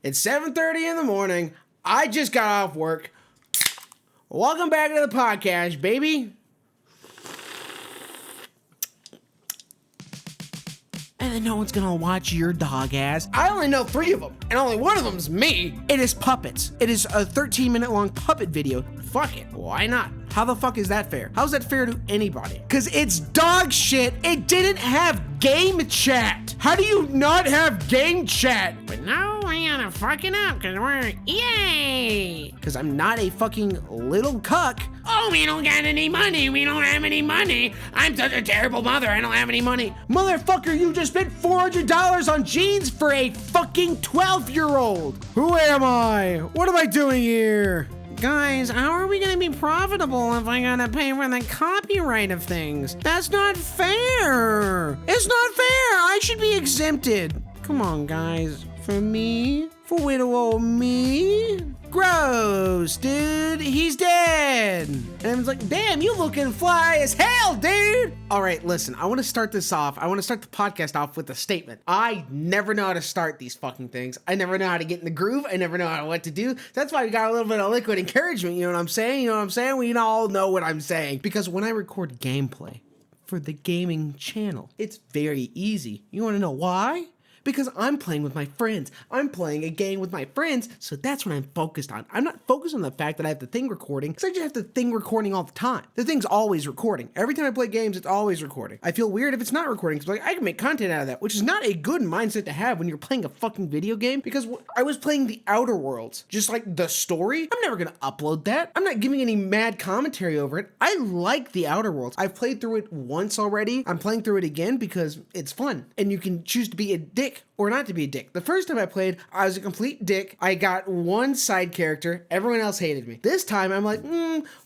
It's 7:30 in the morning. I just got off work. Welcome back to the podcast, baby. And then no one's gonna watch your dog ass. I only know 3 of them, and only one of them's me. It is puppets. It is a 13-minute long puppet video. Fuck it. Why not? How the fuck is that fair? How's that fair to anybody? Because it's dog shit. It didn't have game chat. How do you not have game chat? But no, we gotta fuck it up because we're yay. Because I'm not a fucking little cuck. Oh, we don't got any money. We don't have any money. I'm such a terrible mother. I don't have any money. Motherfucker, you just spent $400 on jeans for a fucking 12-year-old. Who am I? What am I doing here? Guys, how are we gonna be profitable if I gotta pay for the copyright of things? That's not fair. It's not fair. I should be exempted. Come on, guys. For me? For little old me? Gross, dude. He's dead. And I was like, damn, you looking fly as hell, dude. All right, listen, I want to start this off. I want to start the podcast off with a statement. I never know how to start these fucking things. I never know how to get in the groove. I never know what to do. That's why we got a little bit of liquid encouragement. You know what I'm saying? You know what I'm saying? We all know what I'm saying. Because when I record gameplay for the gaming channel, it's very easy. You want to know why? Because I'm playing with my friends. I'm playing a game with my friends, so that's what I'm focused on. I'm not focused on the fact that I have the thing recording, because I just have the thing recording all the time. The thing's always recording. Every time I play games, it's always recording. I feel weird if it's not recording, because like, I can make content out of that, which is not a good mindset to have when you're playing a fucking video game, because I was playing The Outer Worlds, just like the story. I'm never gonna upload that. I'm not giving any mad commentary over it. I like The Outer Worlds. I've played through it once already. I'm playing through it again because it's fun, and you can choose to be a dick or not to be a dick. The first time I played, I was a complete dick. I got one side character. Everyone else hated me. This time, I'm like,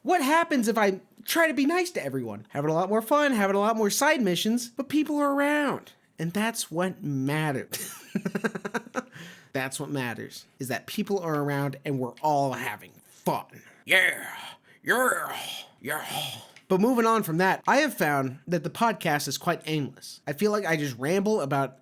what happens if I try to be nice to everyone? Having a lot more fun, having a lot more side missions, but people are around. And that's what matters. That's what matters, is that people are around and we're all having fun. Yeah. But moving on from that, I have found that the podcast is quite aimless. I feel like I just ramble about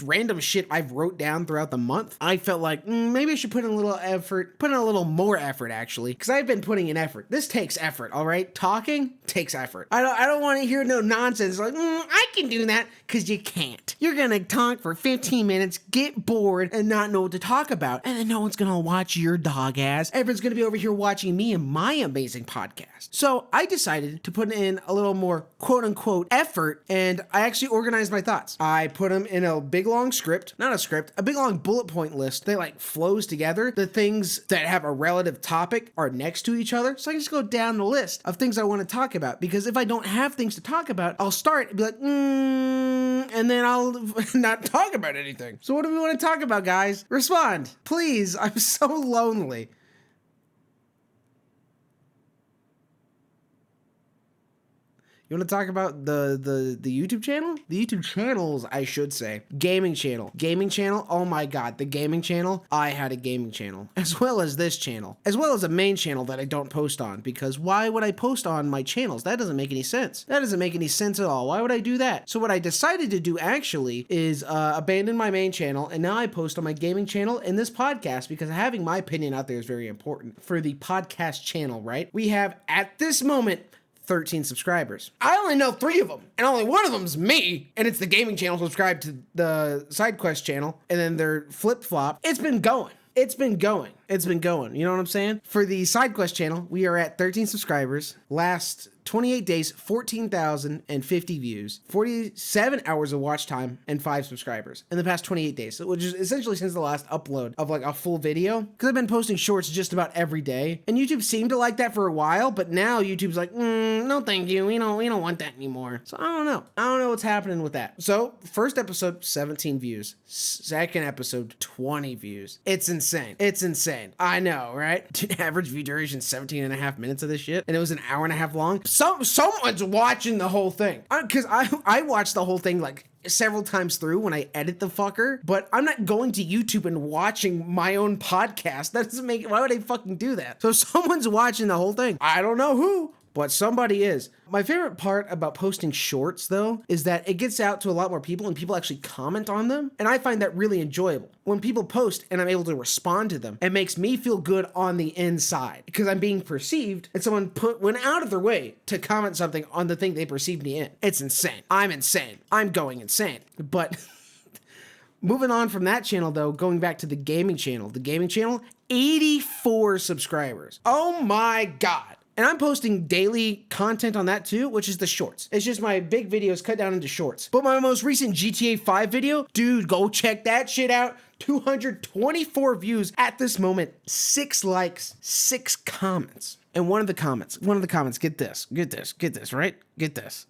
random shit I've wrote down throughout the month. I felt like maybe I should put in a little effort, put in a little more effort actually, because I've been putting in effort. This takes effort, all right? Talking takes effort. I don't want to hear no nonsense like, I can do that, because you can't. You're gonna talk for 15 minutes, get bored, and not know what to talk about, and then no one's gonna watch your dog ass. Everyone's gonna be over here watching me and my amazing podcast. So I decided to put in a little more quote-unquote effort, and I actually organized my thoughts. I put them in a big long script, not a script, a big long bullet point list that like flows together. The things that have a relative topic are next to each other, so I can just go down the list of things I want to talk about, because if I don't have things to talk about, I'll start and be like, and then I'll not talk about anything. So what do we want to talk about, guys? Respond, please. I'm so lonely. You want to talk about the YouTube channel? The YouTube channels, I should say. Gaming channel. Gaming channel? Oh my god, the gaming channel? I had a gaming channel. As well as this channel. As well as a main channel that I don't post on. Because why would I post on my channels? That doesn't make any sense. That doesn't make any sense at all. Why would I do that? So what I decided to do actually is abandon my main channel, and now I post on my gaming channel and this podcast, because having my opinion out there is very important for the podcast channel, right? We have, at this moment, 13 subscribers. I only know 3 of them, and only one of them's me, and it's the gaming channel subscribed to the side quest channel, and then they're flip-flop. It's been going. You know what I'm saying? For the side quest channel, we are at 13 subscribers. Last 28 days, 14,050 views, 47 hours of watch time, and 5 subscribers in the past 28 days, which is essentially since the last upload of like a full video, because I've been posting shorts just about every day, and YouTube seemed to like that for a while, but now YouTube's like, no thank you, we don't want that anymore. So I don't know what's happening with that. So first episode, 17 views. Second episode, 20 views. It's insane. I know, right? Dude, average view duration 17 and a half minutes of this shit, and it was an hour and a half long. Someone's watching the whole thing. Because I watched the whole thing like several times through when I edit the fucker, but I'm not going to YouTube and watching my own podcast. That doesn't make, why would I fucking do that? So someone's watching the whole thing. I don't know who, but somebody is. My favorite part about posting shorts, though, is that it gets out to a lot more people and people actually comment on them. And I find that really enjoyable. When people post and I'm able to respond to them, it makes me feel good on the inside because I'm being perceived and someone went out of their way to comment something on the thing they perceived me in. It's insane. I'm insane. I'm going insane. But moving on from that channel, though, going back to the gaming channel. The gaming channel, 84 subscribers. Oh my God. And I'm posting daily content on that too, which is the shorts. It's just my big videos cut down into shorts. But my most recent GTA 5 video, dude, go check that shit out. 224 views at this moment, 6 likes, 6 comments. And one of the comments, get this, right? Get this.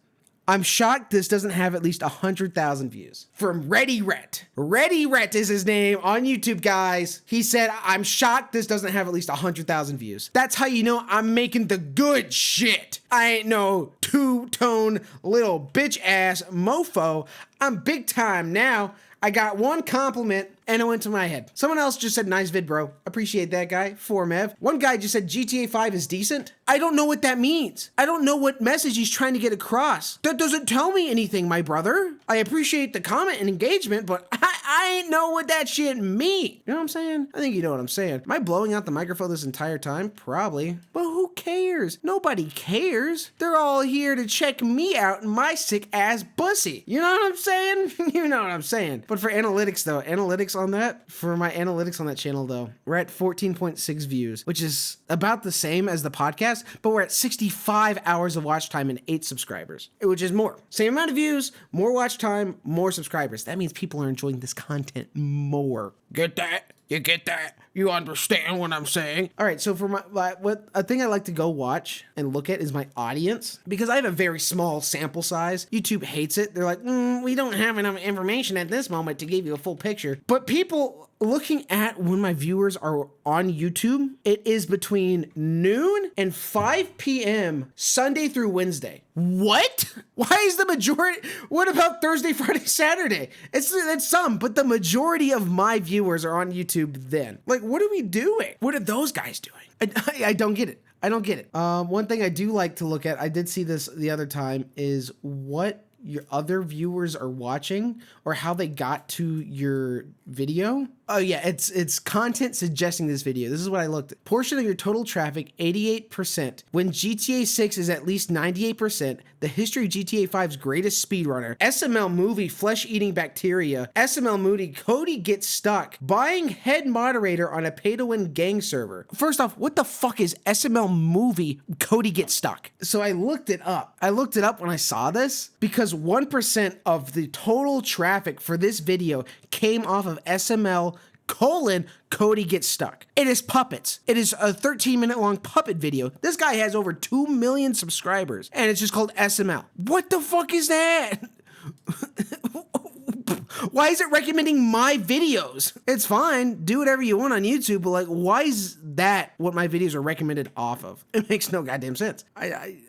I'm shocked this doesn't have at least 100,000 views. From Ready Rhett. Ready Rhett is his name on YouTube, guys. He said, I'm shocked this doesn't have at least 100,000 views. That's how you know I'm making the good shit. I ain't no two-tone little bitch ass mofo. I'm big time now. I got one compliment and it went to my head. Someone else just said, nice vid, bro. Appreciate that guy. 4mev. One guy just said GTA 5 is decent. I don't know what that means. I don't know what message he's trying to get across. That doesn't tell me anything, my brother. I appreciate the comment and engagement, but I ain't know what that shit mean. You know what I'm saying? I think you know what I'm saying. Am I blowing out the microphone this entire time? Probably. But who cares? Nobody cares. They're all here to check me out and my sick ass pussy. You know what I'm saying? You know what I'm saying. But for analytics though, for my analytics on that channel though, we're at 14.6 views, which is about the same as the podcast, but we're at 65 hours of watch time and 8 subscribers, which is more. Same amount of views, more watch time, more subscribers. That means people are enjoying this content more. Get that? You get that? You understand what I'm saying? All right, so for a thing I like to go watch and look at is my audience, because I have a very small sample size. YouTube hates it. They're like, we don't have enough information at this moment to give you a full picture. But people looking at when my viewers are on YouTube, it is between noon and 5 p.m. Sunday through Wednesday. What? Why is the majority? What about Thursday, Friday, Saturday? It's some, but the majority of my viewers are on YouTube then. Like, what are we doing? What are those guys doing? I don't get it. I don't get it. One thing I do like to look at, I did see this the other time, is what your other viewers are watching or how they got to your video. Oh yeah, it's content suggesting this video. This is what I looked at. Portion of your total traffic, 88%. When GTA 6 is at least 98%, the history of GTA 5's greatest speedrunner, SML movie flesh-eating bacteria, SML movie Cody gets stuck, buying head moderator on a pay-to-win gang server. First off, what the fuck is SML movie Cody gets stuck? So I looked it up. I looked it up when I saw this because 1% of the total traffic for this video came off of SML Cody gets stuck. It is puppets. It is a 13-minute long puppet video. This guy has over 2 million subscribers and it's just called SML. What the fuck is that? Why is it recommending my videos? It's fine. Do whatever you want on YouTube, but like, why is that what my videos are recommended off of? It makes no goddamn sense. I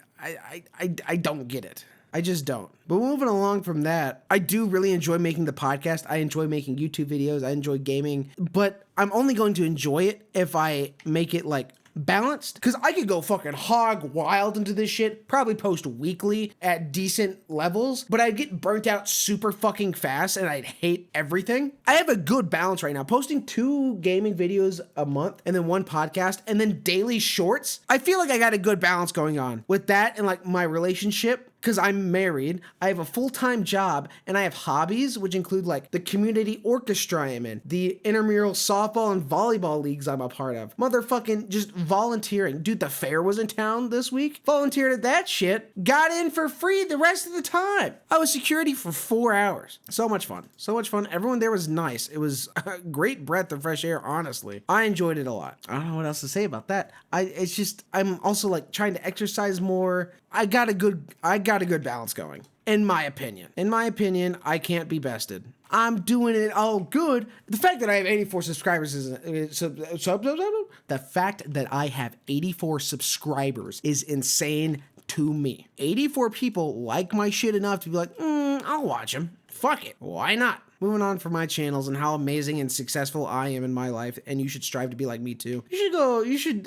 don't get it. I just don't. But moving along from that, I do really enjoy making the podcast. I enjoy making YouTube videos. I enjoy gaming, but I'm only going to enjoy it if I make it like balanced, because I could go fucking hog wild into this shit, probably post weekly at decent levels, but I'd get burnt out super fucking fast and I'd hate everything. I have a good balance right now, posting 2 gaming videos a month and then 1 podcast and then daily shorts. I feel like I got a good balance going on with that and like my relationship. Because I'm married, I have a full-time job, and I have hobbies, which include like the community orchestra I'm in, the intramural softball and volleyball leagues I'm a part of, motherfucking just volunteering. Dude, the fair was in town this week. Volunteered at that shit. Got in for free the rest of the time. I was security for 4 hours. So much fun. So much fun. Everyone there was nice. It was a great breath of fresh air, honestly. I enjoyed it a lot. I don't know what else to say about that. I'm also like trying to exercise more. I got a good balance going, in my opinion. In my opinion, I can't be bested. I'm doing it all good. The fact that I have 84 subscribers the fact that I have 84 subscribers is insane to me. 84 people like my shit enough to be like, I'll watch him. Fuck it. Why not? moving on from my channels and how amazing and successful I am in my life, and you should strive to be like me too.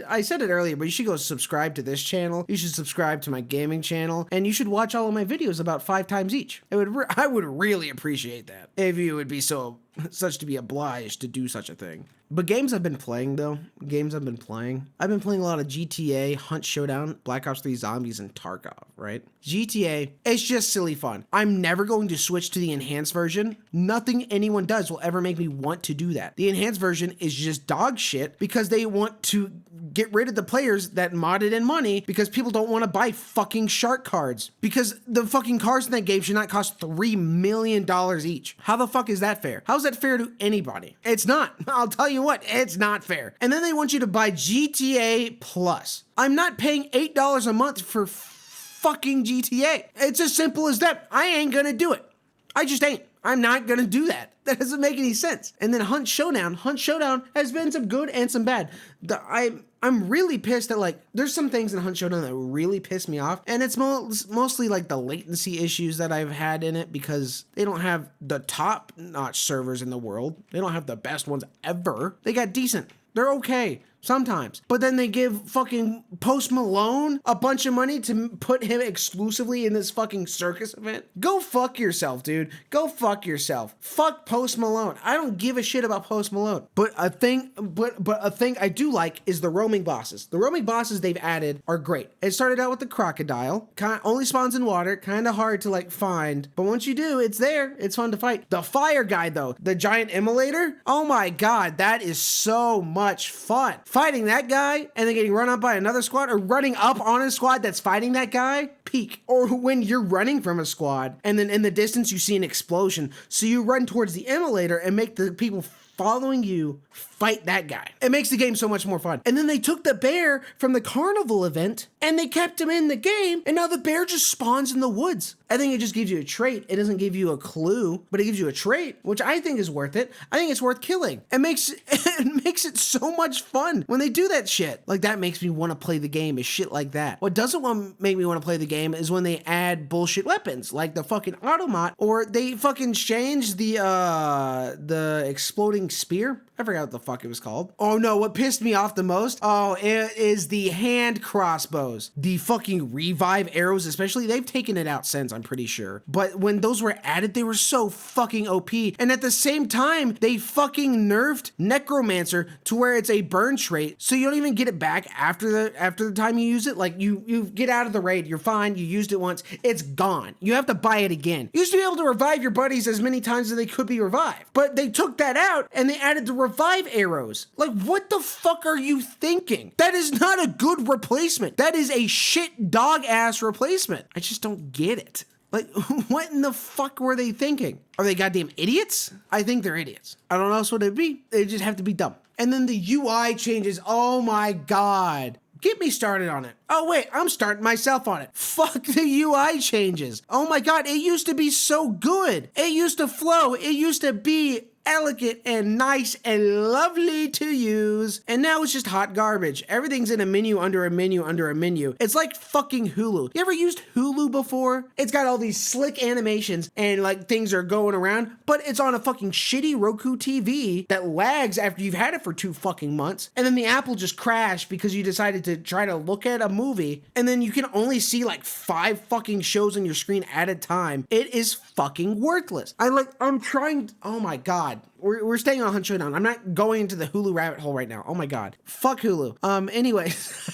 I said it earlier, but you should go subscribe to this channel. You should subscribe to my gaming channel, and you should watch all of my videos about 5 times each. I would really appreciate that if you would be such to be obliged to do such a thing. But games I've been playing though, I've been playing a lot of GTA, Hunt Showdown, Black Ops 3 Zombies, and Tarkov, right? GTA, it's just silly fun. I'm never going to switch to the enhanced version. Nothing anyone does will ever make me want to do that. The enhanced version is just dog shit because they want to get rid of the players that modded in money because people don't want to buy fucking shark cards because the fucking cards in that game should not cost $3 million each. How the fuck is that fair? How's that fair to anybody? It's not. I'll tell you what, it's not fair. And then they want you to buy GTA Plus. I'm not paying $8 a month for fucking GTA. It's as simple as that. I ain't gonna do it. I just ain't. I'm not gonna do that. That doesn't make any sense. And then Hunt Showdown has been some good and some bad. I'm really pissed at, like, there's some things in Hunt Showdown that really piss me off, and it's mostly like the latency issues that I've had in it because they don't have the top-notch servers in the world. They don't have the best ones ever. They got decent. They're okay. Sometimes. But then they give fucking Post Malone a bunch of money to put him exclusively in this fucking circus event. Go fuck yourself, dude. Go fuck yourself. Fuck Post Malone. I don't give a shit about Post Malone. But a thing I do like is the roaming bosses. The roaming bosses they've added are great. It started out with the crocodile. Only spawns in water. Kind of hard to like find. But once you do, it's there. It's fun to fight. The fire guy though, the giant immolator. Oh my god, that is so much fun. Fighting that guy and then getting run up by another squad or running up on a squad that's fighting that guy, peak. Or when you're running from a squad and then in the distance you see an explosion. So you run towards the immolator and make the people following you fight that guy. It makes the game so much more fun. And then they took the bear from the carnival event and they kept him in the game, and now the bear just spawns in the woods. I think it just gives you a trait. It doesn't give you a clue, but it gives you a trait, which I think is worth it. I think it's worth killing. It makes it so much fun when they do that shit. Like, that makes me want to play the game, is shit like that. What doesn't make me want to play the game is when they add bullshit weapons, like the fucking automat, or they fucking change the exploding spear. I forgot what the fuck it was called. Oh no, what pissed me off the most? Oh, it is the hand crossbows. The fucking revive arrows especially, they've taken it out since, I'm pretty sure. But when those were added, they were so fucking OP. And at the same time, they fucking nerfed Necromancer to where it's a burn trait, so you don't even get it back after the time you use it. Like, you get out of the raid, you're fine, you used it once, it's gone. You have to buy it again. You used to be able to revive your buddies as many times as they could be revived. But they took that out and they added the revive arrows. Like, what the fuck are you thinking? That is not a good replacement. That is a shit dog ass replacement. I just don't get it. Like, what in the fuck were they thinking? Are they goddamn idiots? I think they're idiots. I don't know else what it'd be. They just have to be dumb. And then the UI changes. Oh my god. Get me started on it. Oh wait, I'm starting myself on it. Fuck the UI changes. Oh my god, it used to be so good. It used to flow. It used to be elegant and nice and lovely to use. And now it's just hot garbage. Everything's in a menu under a menu under a menu. It's like fucking Hulu. You ever used Hulu before? It's got all these slick animations and like things are going around, but it's on a fucking shitty Roku TV that lags after you've had it for 2 fucking months. And then the app will just crash because you decided to try to look at a movie and then you can only see like 5 fucking shows on your screen at a time. It is fucking worthless. I'm trying, oh my god. We're staying on Hunt Showdown. I'm not going into the Hulu rabbit hole right now. Oh my god. Fuck Hulu. Anyways.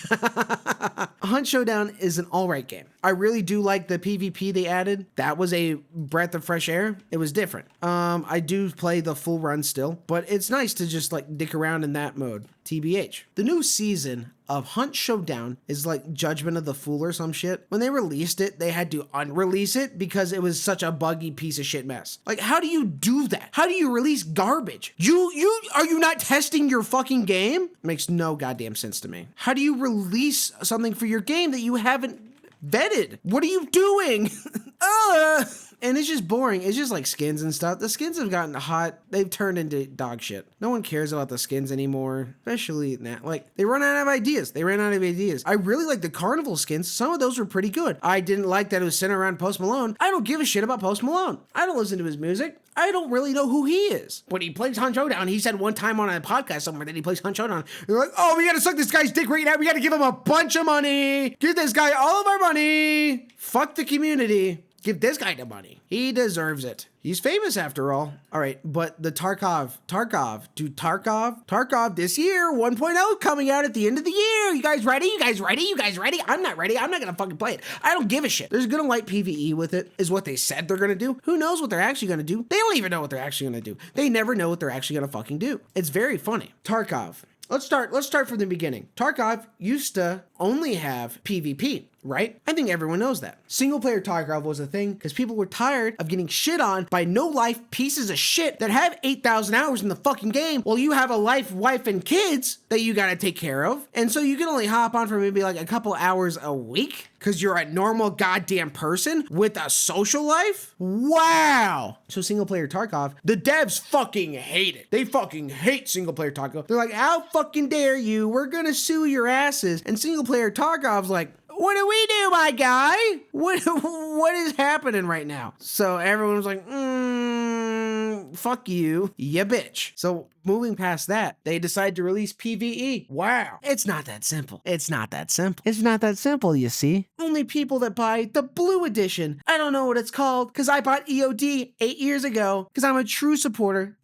Hunt Showdown is an alright game. I really do like the PvP they added. That was a breath of fresh air. It was different. I do play the full run still, but it's nice to just like dick around in that mode. TBH. The new season of Hunt Showdown is like Judgment of the Fool or some shit. When they released it, they had to unrelease it because it was such a buggy piece of shit mess. Like, how do you do that? How do you release garbage? Are you not testing your fucking game? Makes no goddamn sense to me. How do you release something for your game that you haven't vetted? What are you doing? And it's just boring. It's just like skins and stuff. The skins have gotten hot. They've turned into dog shit. No one cares about the skins anymore, especially now. Like, they run out of ideas. They ran out of ideas. I really like the carnival skins. Some of those were pretty good. I didn't like that it was centered around Post Malone. I don't give a shit about Post Malone. I don't listen to his music. I don't really know who he is. When he plays Hunt Showdown, he said one time on a podcast somewhere that he plays Hunt Showdown. They're like, oh, we gotta suck this guy's dick right now. We gotta give him a bunch of money. Give this guy all of our money. Fuck the community. Give this guy the money. He deserves it. He's famous after all. All right, but the Tarkov this year, 1.0 coming out at the end of the year. You guys ready? I'm not ready. I'm not gonna fucking play it. I don't give a shit. There's gonna light PvE with it, is what they said they're gonna do. Who knows what they're actually gonna do? They don't even know what they're actually gonna do. They never know what they're actually gonna fucking do. It's very funny. Tarkov. Let's start from the beginning. Tarkov used to only have PvP, right? I think everyone knows that. Single player Tarkov was a thing because people were tired of getting shit on by no-life pieces of shit that have 8,000 hours in the fucking game while you have a life, wife, and kids that you gotta take care of. And so you can only hop on for maybe like a couple hours a week because you're a normal goddamn person with a social life? Wow. So single player Tarkov, the devs fucking hate it. They fucking hate single player Tarkov. They're like, how fucking dare you? We're gonna sue your asses. And single player Tarkov's like, what do we do, my guy? What is happening right now? So everyone was like, fuck you, ya bitch. So moving past that, they decide to release PvE. Wow. It's not that simple. It's not that simple, you see. Only people that buy the blue edition. I don't know what it's called because I bought EOD 8 years ago because I'm a true supporter.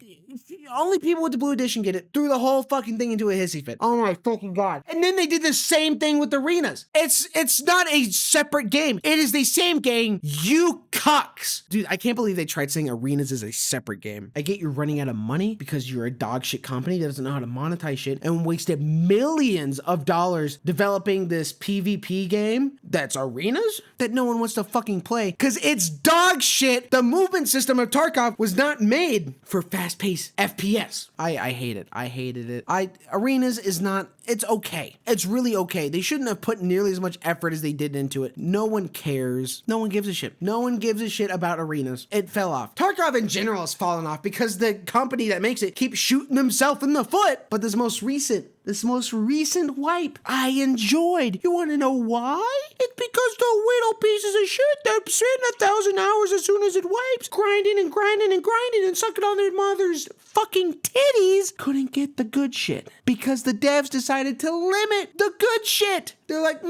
Only people with the blue edition get it. Threw the whole fucking thing into a hissy fit. Oh my fucking god. And then they did the same thing with arenas. It's not a separate game. It is the same game, you cucks. Dude, I can't believe they tried saying arenas is a separate game. I get you're running out of money because you're a dog shit company that doesn't know how to monetize shit and wasted millions of dollars developing this PvP game that's arenas that no one wants to fucking play because it's dog shit. The movement system of Tarkov was not made for fast-paced FPS. I hate it. I hated it. Arenas is not, it's okay. It's really okay. They shouldn't have put nearly as much effort as they did into it. No one cares. No one gives a shit. No one gives a shit about arenas. It fell off. Tarkov in general has fallen off because the company that makes it keeps shooting themselves in the foot. But this most recent wipe, I enjoyed. You want to know why? It's because the little pieces of shit that spend 1,000 hours as soon as it wipes, grinding and sucking on their mother's fucking titties, couldn't get the good shit because the devs decided to limit the good shit. They're like,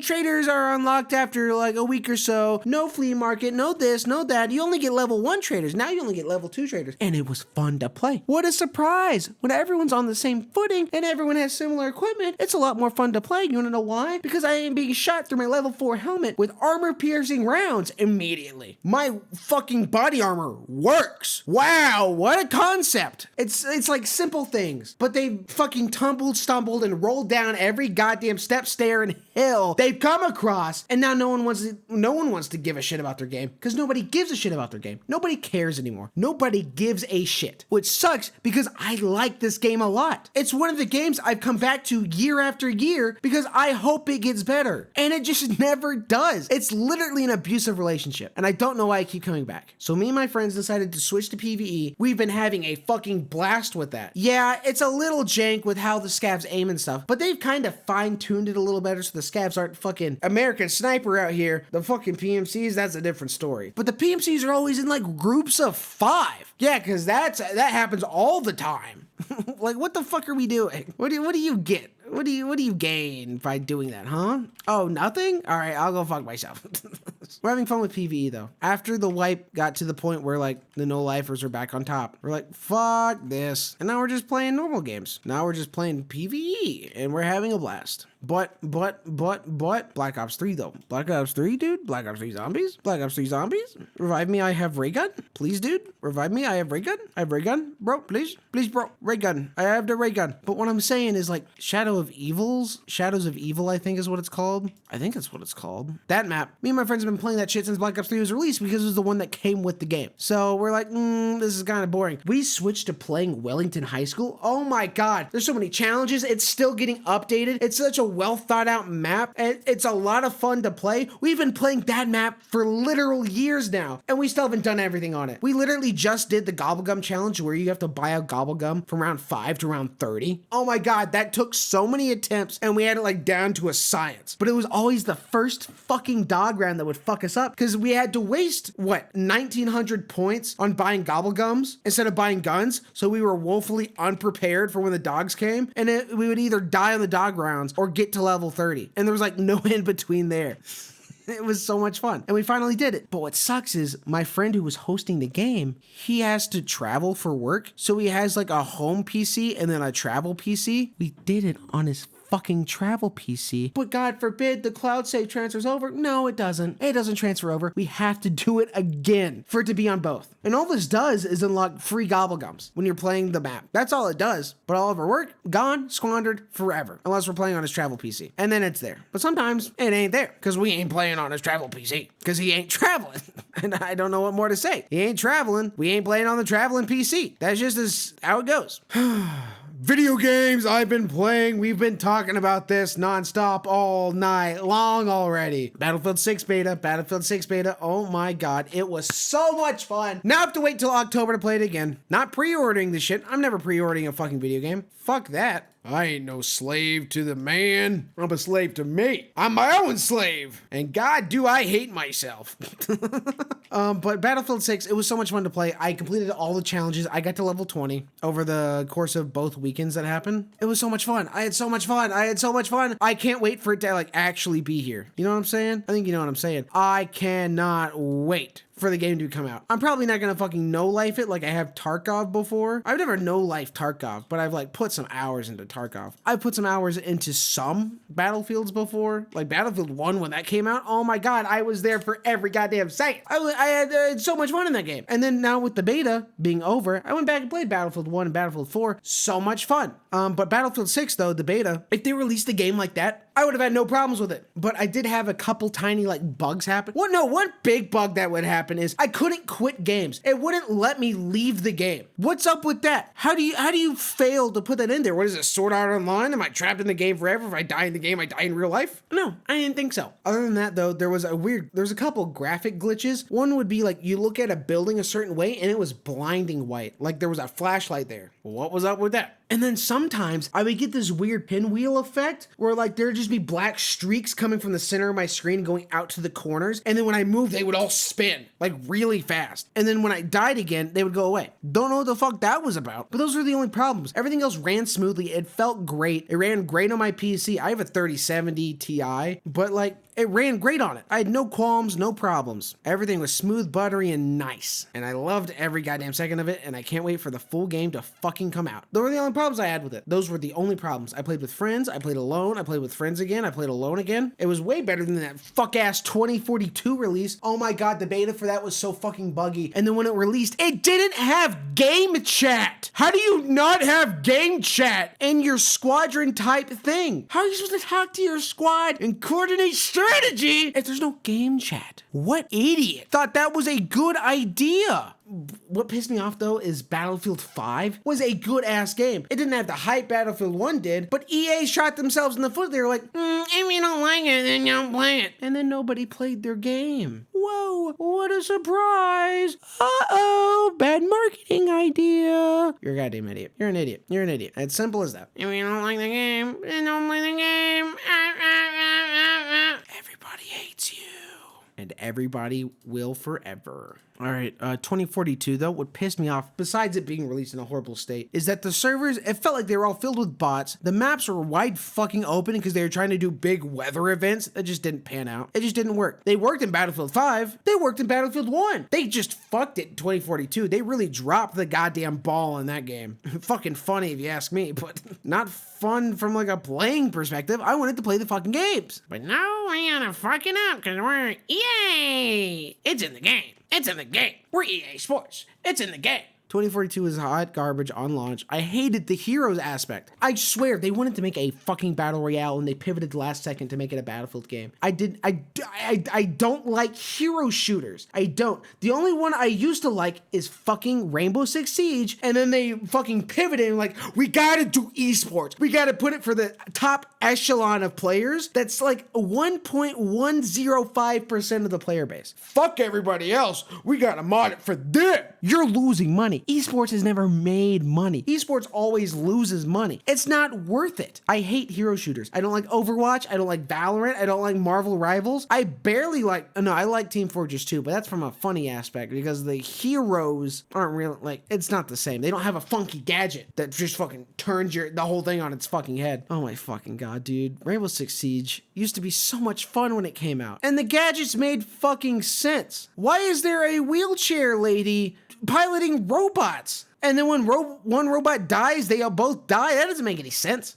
traders are unlocked after like a week or so. No flea market, no this, no that. You only get level 1 traders. Now you only get level 2 traders. And it was fun to play. What a surprise. When everyone's on the same footing and everyone has similar equipment, it's a lot more fun to play. You wanna know why? Because I am being shot through my level 4 helmet with armor-piercing rounds immediately. My fucking body armor works. Wow, what a concept. It's like simple things, but they fucking stumbled, and rolled down every goddamn step, stair, and hill they've come across, and now no one wants to give a shit about their game because nobody gives a shit about their game. Nobody cares anymore. Nobody gives a shit, which sucks because I like this game a lot. It's one of the games I've come back to year after year because I hope it gets better, and it just never does. It's literally an abusive relationship, and I don't know why I keep coming back. So me and my friends decided to switch to PvE. We've been having a fucking blast with that. Yeah, it's a little jank with how the scavs aim and stuff, but they've kind of fine-tuned it a little better so the scavs aren't fucking American Sniper out here. The fucking PMCs, that's a different story. But the PMCs are always in like groups of 5. Yeah, because that happens all the time. Like, what the fuck are we doing? What do you get? What do you gain by doing that, huh? Oh, nothing? All right, I'll go fuck myself. We're having fun with PvE though. After the wipe got to the point where like the no-lifers are back on top, we're like, fuck this. And now we're just playing normal games. Now we're just playing PvE and we're having a blast. But, Black Ops 3 though. Black Ops 3, dude? Black Ops 3 Zombies? Black Ops 3 Zombies? Revive me, I have ray gun. Please, dude. Revive me, I have ray gun. I have ray gun. Bro, please. Please, bro. Ray gun. I have the ray gun. But what I'm saying is like Shadows of Evil, I think is what it's called. I think that's what it's called. That map. Me and my friends have been playing that shit since Black Ops 3 was released because it was the one that came with the game. So we're like, this is kind of boring. We switched to playing Wellington High School. Oh my God. There's so many challenges. It's still getting updated. It's such a well thought out map, and it's a lot of fun to play. We've been playing that map for literal years now, and we still haven't done everything on it. We literally just did the Gobblegum challenge where you have to buy a Gobblegum from round 5 to round 30. Oh my God, that took so many attempts, and we had it like down to a science. But it was always the first fucking dog round that would fuck us up, because we had to waste, what, 1,900 points on buying Gobblegums instead of buying guns, so we were woefully unprepared for when the dogs came, and we would either die on the dog rounds or get to level 30, and there was like no in between there. It was so much fun, and we finally did it. But what sucks is my friend who was hosting the game, he has to travel for work, so he has like a home PC and then a travel PC. We did it on his fucking travel PC, but God forbid the cloud save transfers over. No, it doesn't. It doesn't transfer over. We have to do it again for it to be on both. And all this does is unlock free Gobblegums when you're playing the map. That's all it does. But all of our work, gone, squandered forever, unless we're playing on his travel PC. And then it's there. But sometimes it ain't there, because we ain't playing on his travel PC, because he ain't traveling. And I don't know what more to say. He ain't traveling. We ain't playing on the traveling PC. That's just how it goes. Video games I've been playing. We've been talking about this nonstop all night long already. Battlefield 6 beta, Battlefield 6 beta. Oh my God, it was so much fun. Now I have to wait till October to play it again. Not pre-ordering this shit. I'm never pre-ordering a fucking video game. Fuck that. I ain't no slave to the man. I'm a slave to me. I'm my own slave. And God, do I hate myself. But Battlefield 6, it was so much fun to play. I completed all the challenges. I got to level 20 over the course of both weekends that happened. It was so much fun. I had so much fun. I can't wait for it to like actually be here. You know what I'm saying? I think you know what I'm saying. I cannot wait for the game to come out. I'm probably not gonna fucking no-life it like I have Tarkov before. I've never no-life Tarkov, but I've like put some hours into Tarkov. I've put some hours into some Battlefields before, like Battlefield 1 when that came out. Oh my God, I was there for every goddamn second. I had so much fun in that game. And then now with the beta being over, I went back and played Battlefield 1 and Battlefield 4. So much fun. But Battlefield 6 though, the beta, if they released a game like that, I would have had no problems with it. But I did have a couple tiny like bugs happen. Well, no, one big bug that would happen is I couldn't quit games. It wouldn't let me leave the game. What's up with that? How do you fail to put that in there? What is it, Sword Art Online? Am I trapped in the game forever? If I die in the game, I die in real life? No, I didn't think so. Other than that though, there was a couple graphic glitches. One would be like you look at a building a certain way and it was blinding white. Like there was a flashlight there. What was up with that? And then sometimes I would get this weird pinwheel effect where like there'd just be black streaks coming from the center of my screen going out to the corners. And then when I moved, they would all spin like really fast. And then when I died again, they would go away. Don't know what the fuck that was about, but those were the only problems. Everything else ran smoothly. It felt great. It ran great on my PC. I have a 3070 Ti, but like it ran great on it. I had no qualms, no problems. Everything was smooth, buttery, and nice. And I loved every goddamn second of it, and I can't wait for the full game to fucking come out. Those were the only problems I had with it. Those were the only problems. I played with friends, I played alone, I played with friends again, I played alone again. It was way better than that fuck-ass 2042 release. Oh my God, the beta for that was so fucking buggy. And then when it released, it didn't have game chat. How do you not have game chat in your squadron type thing? How are you supposed to talk to your squad and coordinate strategy if there's no game chat? What idiot thought that was a good idea? What pissed me off though is Battlefield 5 was a good ass game. It didn't have the hype Battlefield 1 did, but EA shot themselves in the foot. They were like, if you don't like it, then you don't play it. And then nobody played their game. Whoa, what a surprise. Uh-oh, bad marketing idea. You're a goddamn idiot. You're an idiot. You're an idiot. It's simple as that. If you don't like the game, then don't play the game. Everybody hates you. And everybody will forever. All right, 2042 though, what pissed me off, besides it being released in a horrible state, is that the servers, it felt like they were all filled with bots. The maps were wide fucking open because they were trying to do big weather events that just didn't pan out. It just didn't work. They worked in Battlefield 5. They worked in Battlefield 1. They just fucked it in 2042. They really dropped the goddamn ball in that game. Fucking funny if you ask me, but not fun from like a playing perspective. I wanted to play the fucking games. But no, we gotta fuck it up because we're EA. It's in the game. It's in the game. We're EA Sports. It's in the game. 2042 was hot garbage on launch. I hated the heroes aspect. I swear they wanted to make a fucking battle royale and they pivoted the last second to make it a Battlefield game. I don't like hero shooters. I don't. The only one I used to like is fucking Rainbow Six Siege, and then they fucking pivoted and like, we gotta do esports. We gotta put it for the top echelon of players. That's like 1.105% of the player base. Fuck everybody else. We gotta mod it for them. You're losing money. Esports has never made money. Esports always loses money. It's not worth it. I hate hero shooters. I don't like Overwatch. I don't like Valorant. I don't like Marvel Rivals. I barely like, no, I like Team Fortress 2, but that's from a funny aspect because the heroes aren't real, like, it's not the same. They don't have a funky gadget that just fucking turns the whole thing on its fucking head. Oh my fucking god, dude. Rainbow Six Siege used to be so much fun when it came out. And the gadgets made fucking sense. Why is there a wheelchair lady piloting robots? And then when one robot dies, they all both die? That doesn't make any sense.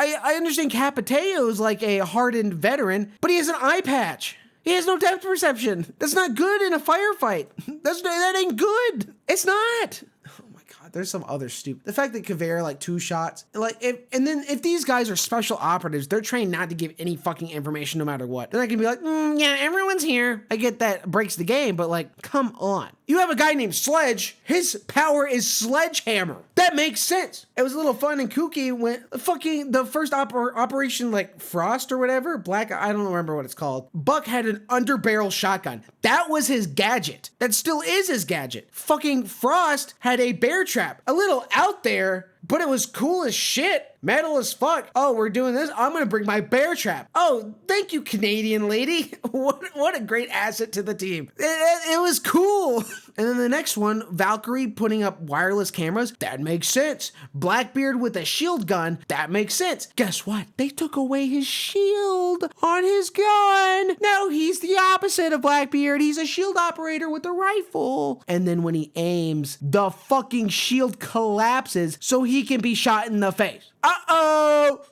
I understand Capiteo is like a hardened veteran, but he has an eye patch. He has no depth perception. That's not good in a firefight. That ain't good. It's not. Oh my god, there's some other stupid. The fact that Caveira like 2 shots, like if these guys are special operatives, they're trained not to give any fucking information no matter what. Then I can be like, yeah, everyone's here. I get that breaks the game, but like, come on. You have a guy named Sledge. His power is Sledgehammer. That makes sense. It was a little fun and kooky when fucking the first Operation like Frost or whatever, Black, I don't remember what it's called. Buck had an underbarrel shotgun. That was his gadget. That still is his gadget. Fucking Frost had a bear trap. A little out there, but it was cool as shit. Metal as fuck. Oh, we're doing this? I'm gonna bring my bear trap. Oh, thank you, Canadian lady. What a great asset to the team. It was cool. And then the next one, Valkyrie putting up wireless cameras. That makes sense. Blackbeard with a shield gun. That makes sense. Guess what? They took away his shield on his gun. Now he's the opposite of Blackbeard. He's a shield operator with a rifle. And then when he aims, the fucking shield collapses so he can be shot in the face. Uh-oh,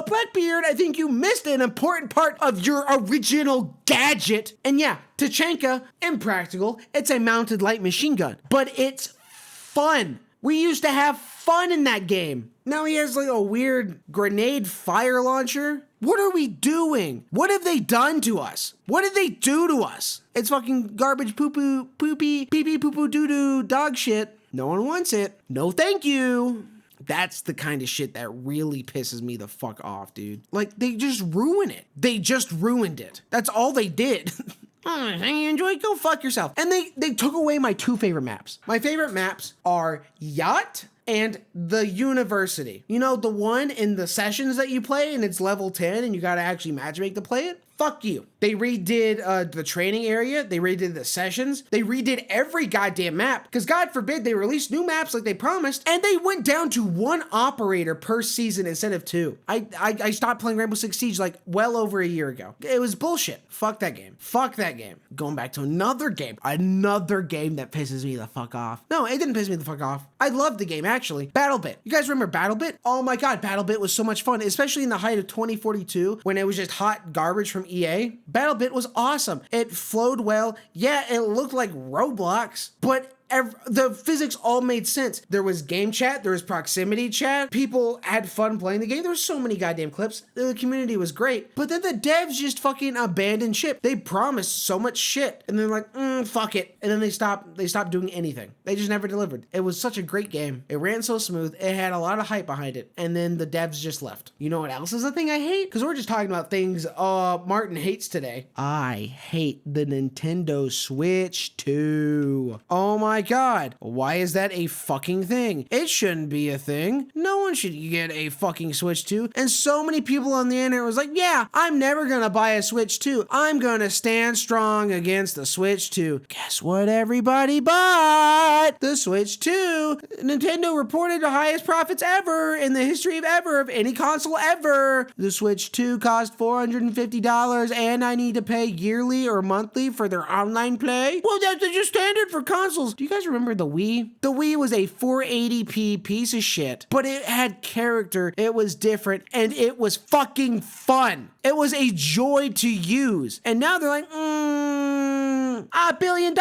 Blackbeard, I think you missed an important part of your original gadget. And yeah, Tachanka, impractical. It's a mounted light machine gun, but it's fun. We used to have fun in that game. Now he has like a weird grenade fire launcher. What are we doing? What have they done to us? What did they do to us? It's fucking garbage poo-poo, poopy, pee-pee, poo-poo, doo-doo, dog shit. No one wants it. No thank you. That's the kind of shit that really pisses me the fuck off, dude. Like, they just ruin it. They just ruined it. That's all they did. Oh, you enjoy it? Go fuck yourself. And they took away my 2 favorite maps. My favorite maps are Yacht and the University. You know, the one in the sessions that you play and it's level 10 and you gotta actually matchmake to play it? Fuck you. They redid the training area. They redid the sessions. They redid every goddamn map because God forbid they release new maps like they promised, and they went down to 1 operator per season instead of 2. I stopped playing Rainbow Six Siege like well over a year ago. It was bullshit. Fuck that game. Fuck that game. Going back to another game that pisses me the fuck off. No, it didn't piss me the fuck off. I loved the game actually. BattleBit. You guys remember BattleBit? Oh my god, BattleBit was so much fun, especially in the height of 2042 when it was just hot garbage from EA. BattleBit was awesome. It flowed well. Yeah, it looked like Roblox, but the physics all made sense. There was game chat, there was proximity chat. People had fun playing the game. There were so many goddamn clips. The community was great. But then the devs just fucking abandoned ship. They promised so much shit. And they're like, fuck it. And then they stopped doing anything. They just never delivered. It was such a great game. It ran so smooth. It had a lot of hype behind it. And then the devs just left. You know what else is a thing I hate? Because we're just talking about things Martin hates today. I hate the Nintendo Switch 2. Oh my god, why is that a fucking thing? It shouldn't be a thing. No one should get a fucking Switch 2. And so many people on the internet was like, yeah, I'm never gonna buy a Switch 2. I'm gonna stand strong against the Switch 2. Guess what everybody bought? The Switch 2. Nintendo reported the highest profits ever in the history of any console ever. The Switch 2 cost $450 and I need to pay yearly or monthly for their online play? Well, that's just standard for consoles. Do you guys remember the Wii? The Wii was a 480p piece of shit, but it had character, it was different, and it was fucking fun. It was a joy to use. And now they're like, $1 billion,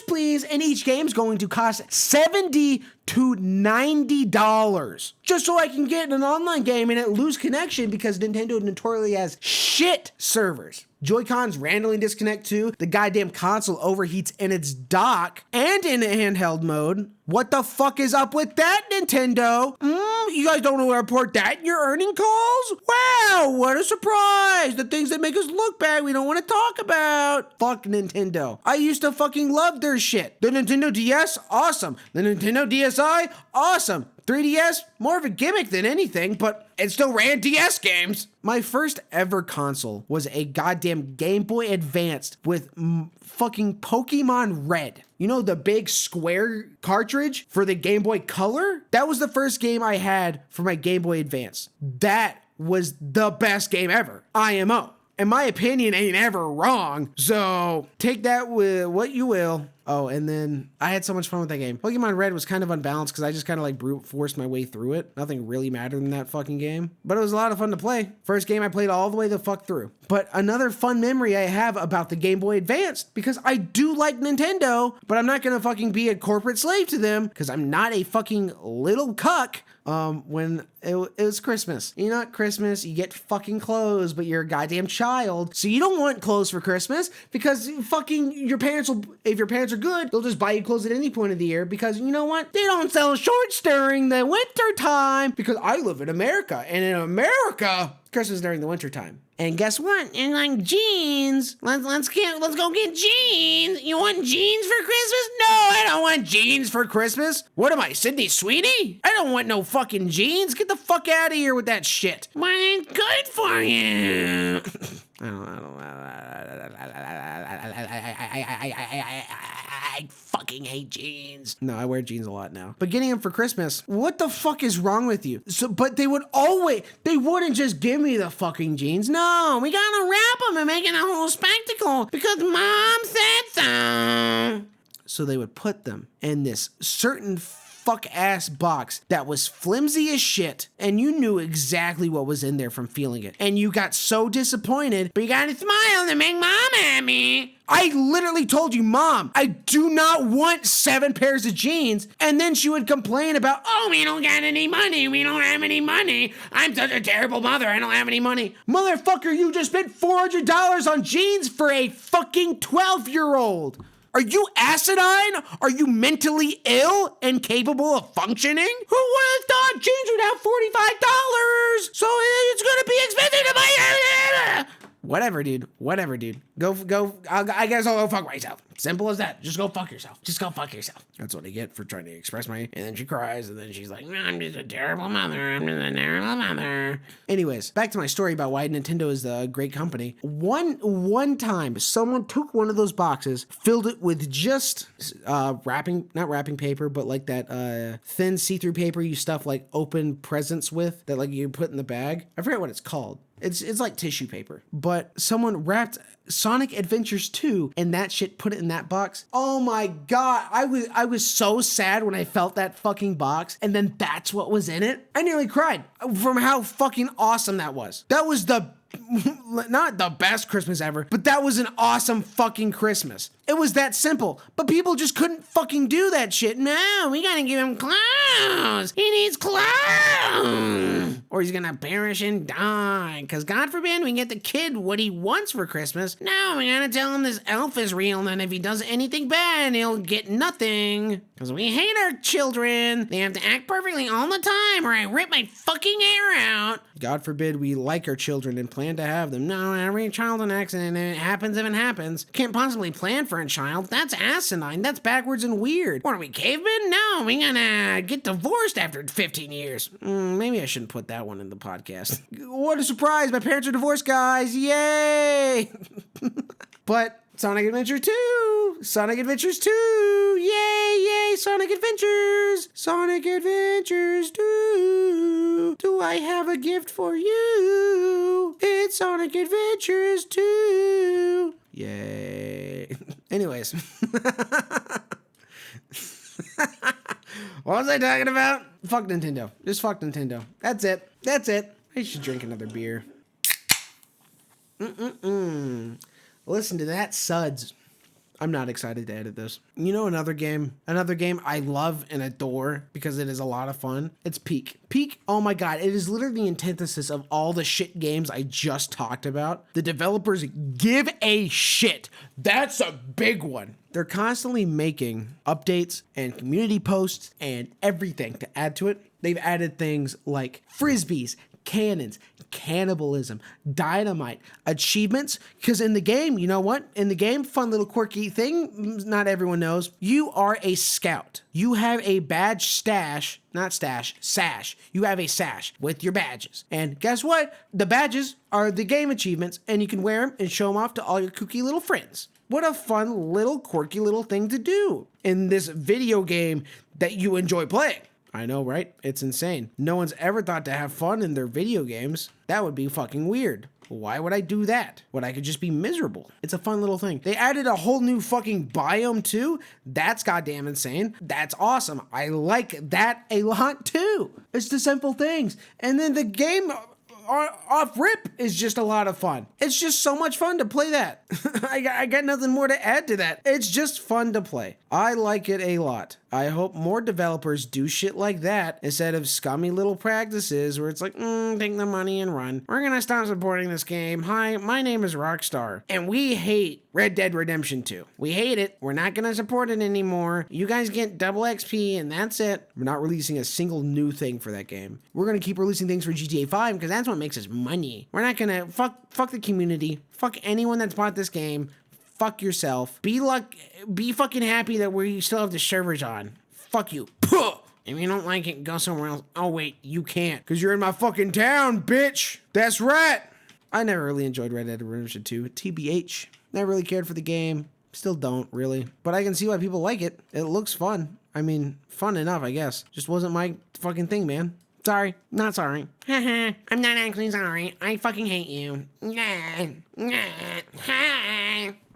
please. And each game's going to cost $70 to $90 just so I can get in an online game and it lose connection because Nintendo notoriously has shit servers. Joy-Cons randomly disconnect too. The goddamn console overheats in its dock and in handheld mode. What the fuck is up with that, Nintendo? You guys don't know how to report that in your earning calls? Wow, what a surprise. The things that make us look bad we don't want to talk about. Fuck Nintendo. I used to fucking love their shit. The Nintendo DS, awesome. The Nintendo DSi, awesome. 3DS, more of a gimmick than anything, but it still ran DS games. My first ever console was a goddamn Game Boy Advance with fucking Pokemon Red. You know, the big square cartridge for the Game Boy Color? That was the first game I had for my Game Boy Advance. That was the best game ever. IMO. And my opinion ain't ever wrong. So take that with what you will. Oh, and then I had so much fun with that game. Pokemon Red was kind of unbalanced because I just kind of like brute forced my way through it. Nothing really mattered in that fucking game, but it was a lot of fun to play. First game I played all the way the fuck through. But another fun memory I have about the Game Boy Advance, because I do like Nintendo, but I'm not gonna fucking be a corporate slave to them because I'm not a fucking little cuck. When it was Christmas. You know, at Christmas, you get fucking clothes, but you're a goddamn child. So you don't want clothes for Christmas because fucking your parents will, if your parents are good, they'll just buy you clothes at any point of the year because you know what? They don't sell shorts during the winter time because I live in America. And in America, Christmas is during the winter time. And guess what? And like jeans. Let's go get jeans. You want jeans for Christmas? No, I don't want jeans for Christmas. What am I, Sydney Sweetie? I don't want no fucking jeans. Get the fuck out of here with that shit. But it's good for you. I fucking hate jeans. No, I wear jeans a lot now. But getting them for Christmas, what the fuck is wrong with you? But they wouldn't just give me the fucking jeans. No, we gotta wrap them and make it a whole spectacle because mom said so. So they would put them in this certain fuck ass box that was flimsy as shit, and you knew exactly what was in there from feeling it. And you got so disappointed, but you gotta smile to make mom happy. I literally told you, Mom, I do not want 7 pairs of jeans. And then she would complain about, oh, we don't got any money. We don't have any money. I'm such a terrible mother. I don't have any money. Motherfucker, you just spent $400 on jeans for a fucking 12-year-old. Are you acidine? Are you mentally ill and capable of functioning? Who would have thought jeans would have $45? So it's gonna be expensive to buy. Whatever, dude. Go. I guess I'll go fuck myself. Simple as that. Just go fuck yourself. That's what I get for trying to express and then she cries, and then she's like, I'm just a terrible mother. Anyways, back to my story about why Nintendo is a great company. One time, someone took one of those boxes, filled it with just not wrapping paper, but like that thin see-through paper you stuff like open presents with, that like you put in the bag. I forget what it's called. It's like tissue paper, but someone wrapped Sonic Adventures 2 and that shit, put it in that box. Oh my God. I was so sad when I felt that fucking box, and then that's what was in it. I nearly cried from how fucking awesome that was. That was not the best Christmas ever, but that was an awesome fucking Christmas. It was that simple, but people just couldn't fucking do that shit. No, we gotta give him clothes. He needs clothes, or he's gonna perish and die. Cause God forbid we get the kid what he wants for Christmas. No, we gotta tell him this elf is real, and if he does anything bad, he'll get nothing. Cause we hate our children. They have to act perfectly all the time, or I rip my fucking hair out. God forbid we like our children and plan to have them. No, every child an accident, and it happens if it happens. Can't possibly plan for a child. That's asinine. That's backwards and weird. What are we, cavemen? No, we gotta get divorced after 15 years. Maybe I shouldn't put that one in the podcast. What a surprise. My parents are divorced, guys. Yay. But Sonic Adventure 2! Sonic Adventures 2! Yay, Sonic Adventures! Sonic Adventures 2! Do I have a gift for you? It's Sonic Adventures 2! Yay. Anyways. What was I talking about? Fuck Nintendo. Just fuck Nintendo. That's it. I should drink another beer. Listen to that suds. I'm not excited to edit this. You know, another game I love and adore because it is a lot of fun. It's Peak. Peak, oh my God, it is literally the antithesis of all the shit games I just talked about. The developers give a shit. That's a big one. They're constantly making updates and community posts and everything to add to it. They've added things like frisbees, cannons, cannibalism, dynamite, achievements. Because in the game, you know what? In the game, fun little quirky thing, not everyone knows, you are a scout. You have a badge stash, not stash, sash. You have a sash with your badges. And guess what? The badges are the game achievements, and you can wear them and show them off to all your kooky little friends. What a fun little quirky little thing to do in this video game that you enjoy playing. I know, right? It's insane. No one's ever thought to have fun in their video games. That would be fucking weird. Why would I do that when I could just be miserable? It's a fun little thing. They added a whole new fucking biome too. That's goddamn insane. That's awesome. I like that a lot too. It's the simple things. And then the game off rip is just a lot of fun. It's just so much fun to play that. I got nothing more to add to that. It's just fun to play. I like it a lot. I hope more developers do shit like that instead of scummy little practices where it's like, take the money and run. We're gonna stop supporting this game. Hi, my name is Rockstar, and we hate Red Dead Redemption 2. We hate it. We're not gonna support it anymore. You guys get double XP and that's it. We're not releasing a single new thing for that game. We're gonna keep releasing things for GTA 5 because that's what makes us money. We're not gonna fuck the community. Fuck anyone that's bought this game. Fuck yourself. Be fucking happy that we still have the servers on. Fuck you. Puh! If you don't like it, go somewhere else. Oh wait, you can't. Cause you're in my fucking town, bitch. That's right. I never really enjoyed Red Dead Redemption 2. TBH. Never really cared for the game. Still don't, really. But I can see why people like it. It looks fun. I mean, fun enough, I guess. Just wasn't my fucking thing, man. Sorry, not sorry. Haha, I'm not actually sorry. I fucking hate you.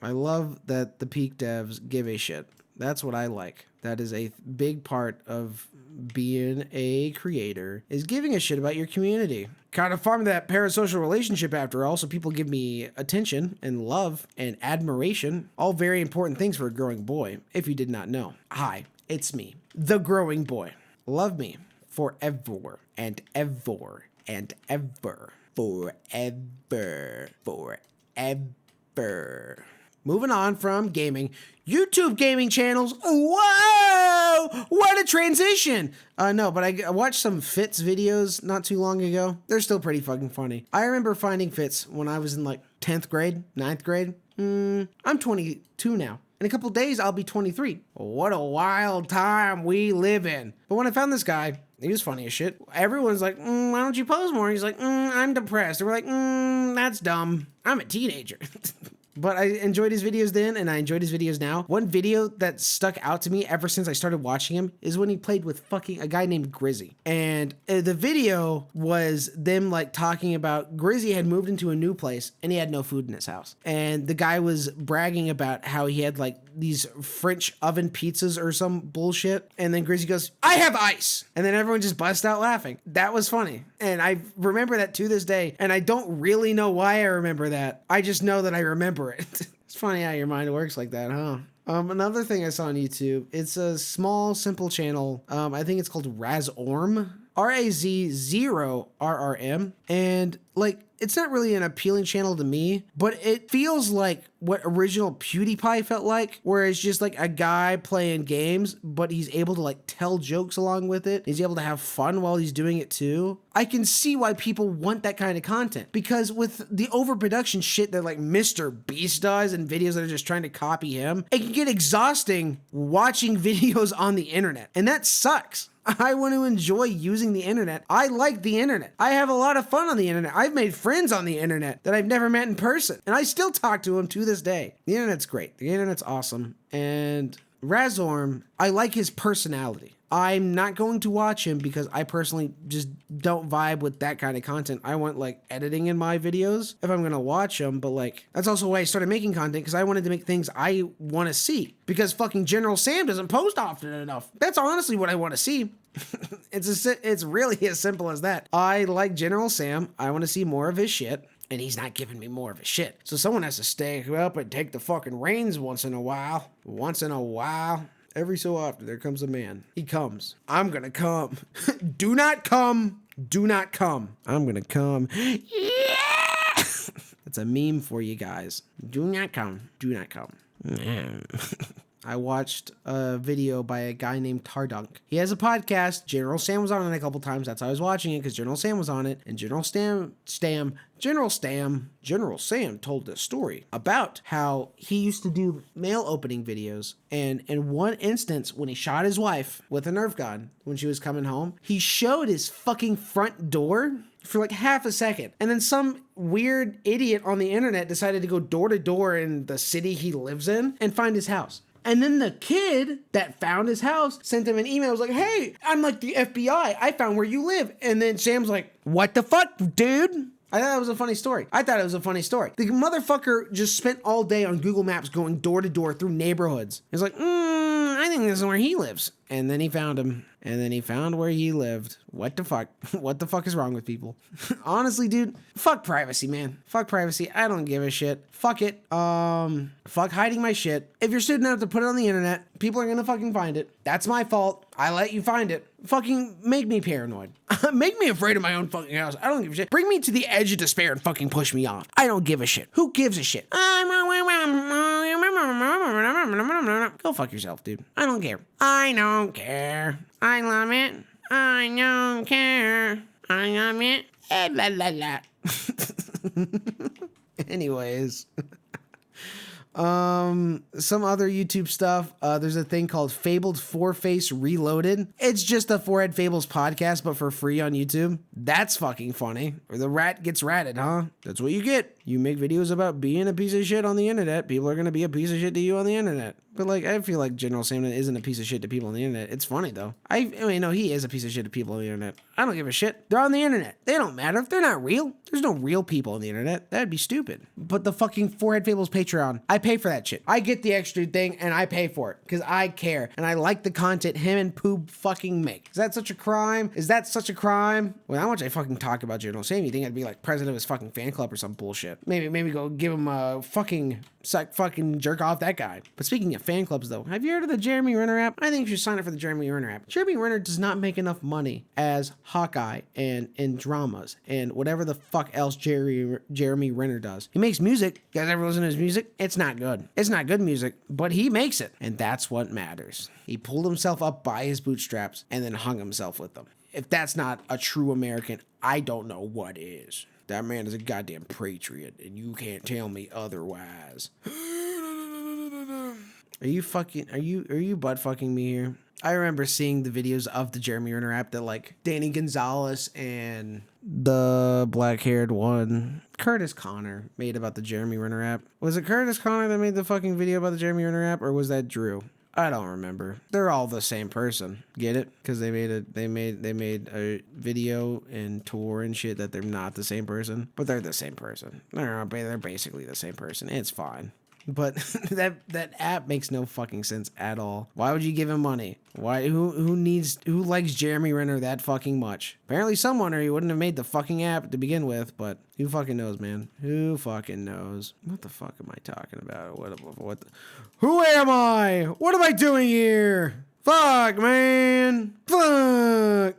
I love that the Peak devs give a shit. That's what I like. That is a big part of being a creator, is giving a shit about your community. Kind of formed that parasocial relationship after all, so people give me attention and love and admiration. All very important things for a growing boy, if you did not know. Hi, it's me, the growing boy. Love me. Forever and ever and ever. Forever. Forever. Moving on from gaming, YouTube gaming channels. Whoa! What a transition! No, but I watched some Fitz videos not too long ago. They're still pretty fucking funny. I remember finding Fitz when I was in like 10th grade, 9th grade. I'm 22 now. In a couple days, I'll be 23. What a wild time we live in. But when I found this guy, he was funny as shit. Everyone's like, why don't you post more? He's like, I'm depressed. And we're like, that's dumb. I'm a teenager. But I enjoyed his videos then, and I enjoyed his videos now. One video that stuck out to me ever since I started watching him is when he played with fucking a guy named Grizzy. And the video was them like talking about Grizzy had moved into a new place and he had no food in his house. And the guy was bragging about how he had like these French oven pizzas or some bullshit. And then Grizzy goes, I have ice. And then everyone just busts out laughing. That was funny. And I remember that to this day. And I don't really know why I remember that. I just know that I remember it. It's funny how your mind works like that, huh? Another thing I saw on YouTube, it's a small, simple channel. I think it's called Razorm. RAZ0RRM. And like, it's not really an appealing channel to me, but it feels like what original PewDiePie felt like, where it's just like a guy playing games, but he's able to like tell jokes along with it. He's able to have fun while he's doing it too. I can see why people want that kind of content, because with the overproduction shit that like Mr. Beast does and videos that are just trying to copy him, it can get exhausting watching videos on the internet, and that sucks. I want to enjoy using the internet. I like the internet. I have a lot of fun on the internet. I've made friends on the internet that I've never met in person, and I still talk to them to this day. The internet's great. The internet's awesome. And Razorm, I like his personality. I'm not going to watch him because I personally just don't vibe with that kind of content. I want like editing in my videos if I'm going to watch them, but like that's also why I started making content, because I wanted to make things I want to see, because fucking General Sam doesn't post often enough. That's honestly what I want to see. It's really as simple as that. I like General Sam. I want to see more of his shit. and he's not giving me more of a shit. So someone has to stay up and take the fucking reins once in a while. Once in a while. Every so often, there comes a man. He comes. I'm gonna come. Do not come. Do not come. I'm gonna come. Yeah! It's a meme for you guys. Do not come. Do not come. I watched a video by a guy named Tardunk. He has a podcast. General Sam was on it a couple times. That's how I was watching it, because General Sam was on it. And General Sam told this story about how he used to do mail opening videos. And in one instance, when he shot his wife with a Nerf gun when she was coming home, he showed his fucking front door for like half a second. And then some weird idiot on the internet decided to go door to door in the city he lives in and find his house. And then the kid that found his house sent him an email. It was like, hey, I'm like the FBI. I found where you live. And then Sam's like, what the fuck, dude? I thought it was a funny story. The motherfucker just spent all day on Google Maps going door to door through neighborhoods. He's like, I think this is where he lives. And then he found him. And then he found where he lived. What the fuck? What the fuck is wrong with people? Honestly, dude, fuck privacy, man. Fuck privacy. I don't give a shit. Fuck it. Fuck hiding my shit. If you're stupid enough to put it on the internet, people are gonna fucking find it. That's my fault. I let you find it. Fucking make me paranoid. Make me afraid of my own fucking house. I don't give a shit. Bring me to the edge of despair and fucking push me off. I don't give a shit. Who gives a shit? Go fuck yourself, dude. I don't care. I don't care. I love it. I don't care. I love it. La la la. Anyways. Some other YouTube stuff. There's a thing called Fabled Four-Face Reloaded. It's just a Forehead Fables podcast, but for free on YouTube. That's fucking funny. Or the rat gets ratted, huh? That's what you get. You make videos about being a piece of shit on the internet. People are gonna be a piece of shit to you on the internet. But like, I feel like General Sam isn't a piece of shit to people on the internet. It's funny though. I mean, no, he is a piece of shit to people on the internet. I don't give a shit. They're on the internet. They don't matter. If they're not real, there's no real people on the internet. That'd be stupid. But the fucking Forehead Fables Patreon, I pay for that shit. I get the extra thing and I pay for it because I care and I like the content him and Poob fucking make. Is that such a crime? Is that such a crime? Well, how much I fucking talk about General Sam, you think I'd be like president of his fucking fan club or some bullshit? Maybe go give him a fucking jerk off that guy. But speaking of fan clubs though, have you heard of the Jeremy Renner app? I think you should sign up for the Jeremy Renner app. Jeremy Renner does not make enough money as Hawkeye and in dramas and whatever the fuck else Jeremy Renner does. He makes music. You guys ever listen to his music? It's not good. It's not good music, but he makes it. And that's what matters. He pulled himself up by his bootstraps and then hung himself with them. If that's not a true American, I don't know what is. That man is a goddamn patriot, and you can't tell me otherwise. Are you butt fucking me here? I remember seeing the videos of the Jeremy Renner app that like Danny Gonzalez and the black-haired one, Curtis Connor, made about the Jeremy Renner app. Was it Curtis Connor that made the fucking video about the Jeremy Renner app, or was that Drew? I don't remember. They're all the same person. Get it? Because they made a video and tour and shit that they're not the same person, but they're the same person. They're basically the same person. It's fine. But that app makes no fucking sense at all. Why would you give him money? Why? Who likes Jeremy Renner that fucking much? Apparently someone, or he wouldn't have made the fucking app to begin with. But who fucking knows, man? Who fucking knows? What the fuck am I talking about? Who am I? What am I doing here? Fuck, man. Fuck.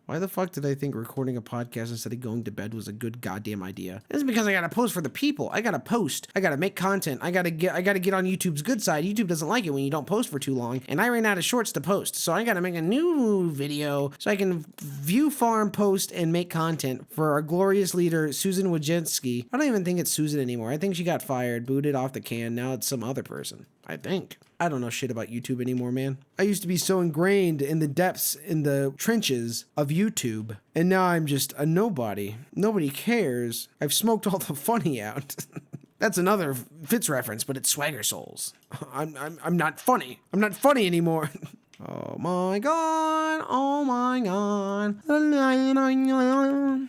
Why the fuck did I think recording a podcast instead of going to bed was a good goddamn idea? This is because I gotta post for the people. I gotta post. I gotta make content. I gotta get on YouTube's good side. YouTube doesn't like it when you don't post for too long, and I ran out of shorts to post, so I gotta make a new video so I can view, farm, post, and make content for our glorious leader, Susan Wojcicki. I don't even think it's Susan anymore. I think she got fired, booted off the can. Now it's some other person. I think. I don't know shit about YouTube anymore, man. I used to be so ingrained in the depths, in the trenches of YouTube, and now I'm just a nobody. Nobody cares. I've smoked all the funny out. That's another Fitz reference, but it's Swagger Souls. I'm not funny. I'm not funny anymore. Oh my god, oh my god.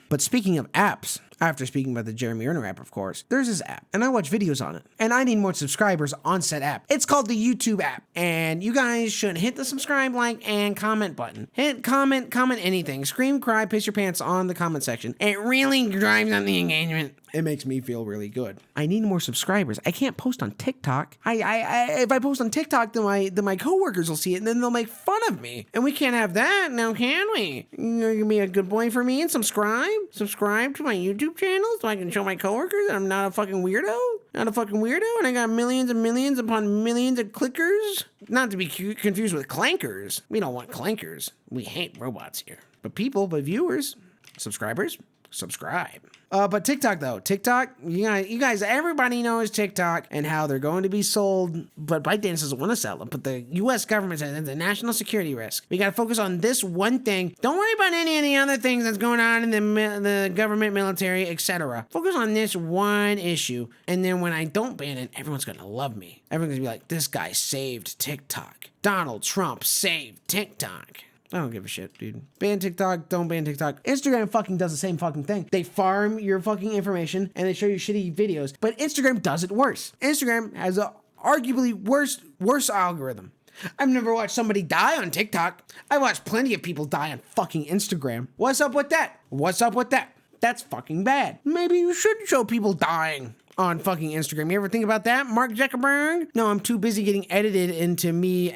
But speaking of apps, after speaking about the Jeremy Renner app, of course, there's this app, and I watch videos on it, and I need more subscribers on said app. It's called the YouTube app, and you guys should hit the subscribe, like, and comment button. Hit comment anything. Scream, cry, piss your pants on the comment section. It really drives up the engagement. It makes me feel really good. I need more subscribers. I can't post on TikTok. If I post on TikTok, then my coworkers will see it, and then they'll make fun of me. And we can't have that, now can we? You're gonna be a good boy for me and subscribe? Subscribe to my YouTube channel so I can show my coworkers that I'm not a fucking weirdo? Not a fucking weirdo, and I got millions and millions upon millions of clickers? Not to be confused with clankers. We don't want clankers. We hate robots here. But viewers, subscribers, subscribe. But TikTok though, you guys, everybody knows TikTok and how they're going to be sold, but ByteDance doesn't want to sell them. But the U.S. government says it's a national security risk. We got to focus on this one thing. Don't worry about any of the other things that's going on in the government, military, etc. Focus on this one issue, and then when I don't ban it, everyone's gonna love me. Everyone's gonna be like, this guy saved TikTok. Donald Trump saved TikTok. I don't give a shit, dude. Ban TikTok, don't ban TikTok. Instagram fucking does the same fucking thing. They farm your fucking information and they show you shitty videos, but Instagram does it worse. Instagram has a arguably worse algorithm. I've never watched somebody die on TikTok. I watched plenty of people die on fucking Instagram. What's up with that? What's up with that? That's fucking bad. Maybe you should show people dying on fucking Instagram. You ever think about that, Mark Zuckerberg? No, I'm too busy getting edited into me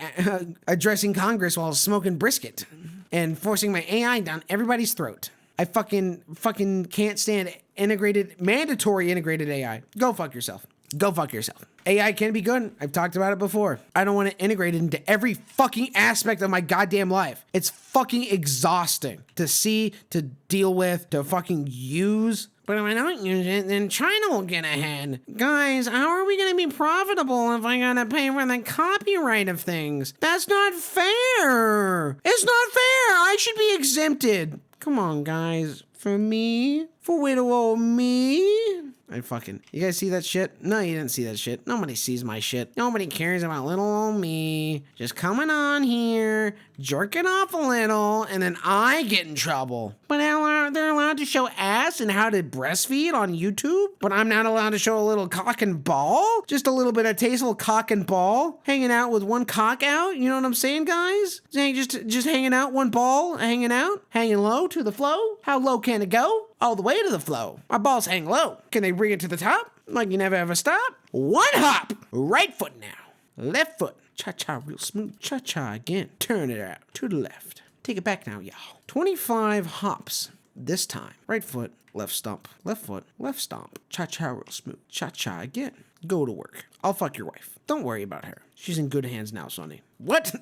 addressing Congress while smoking brisket and forcing my AI down everybody's throat. I fucking can't stand mandatory integrated AI. Go fuck yourself. Go fuck yourself. AI can be good. I've talked about it before. I don't want to integrate it into every fucking aspect of my goddamn life. It's fucking exhausting to see, to deal with, to fucking use. But if I don't use it, then China will get ahead. Guys, how are we gonna be profitable if I gotta pay for the copyright of things? That's not fair. It's not fair. I should be exempted. Come on, guys. For me? For little old me? You guys see that shit? No, you didn't see that shit. Nobody sees my shit. Nobody cares about little old me. Just coming on here, jerking off a little, and then I get in trouble. But they're allowed to show ass and how to breastfeed on YouTube, but I'm not allowed to show a little cock and ball? Just a little bit of tasteful cock and ball? Hanging out with one cock out? You know what I'm saying, guys? Just hanging out, one ball, hanging out? Hanging low to the flow? How low can it go? All the way to the flow. My balls hang low. Can they bring it to the top? Like you never ever stop? One hop. Right foot now. Left foot. Cha-cha real smooth. Cha-cha again. Turn it out to the left. Take it back now, y'all. 25 hops. This time. Right foot. Left stomp. Left foot. Left stomp. Cha-cha real smooth. Cha-cha again. Go to work. I'll fuck your wife. Don't worry about her. She's in good hands now, Sonny. What?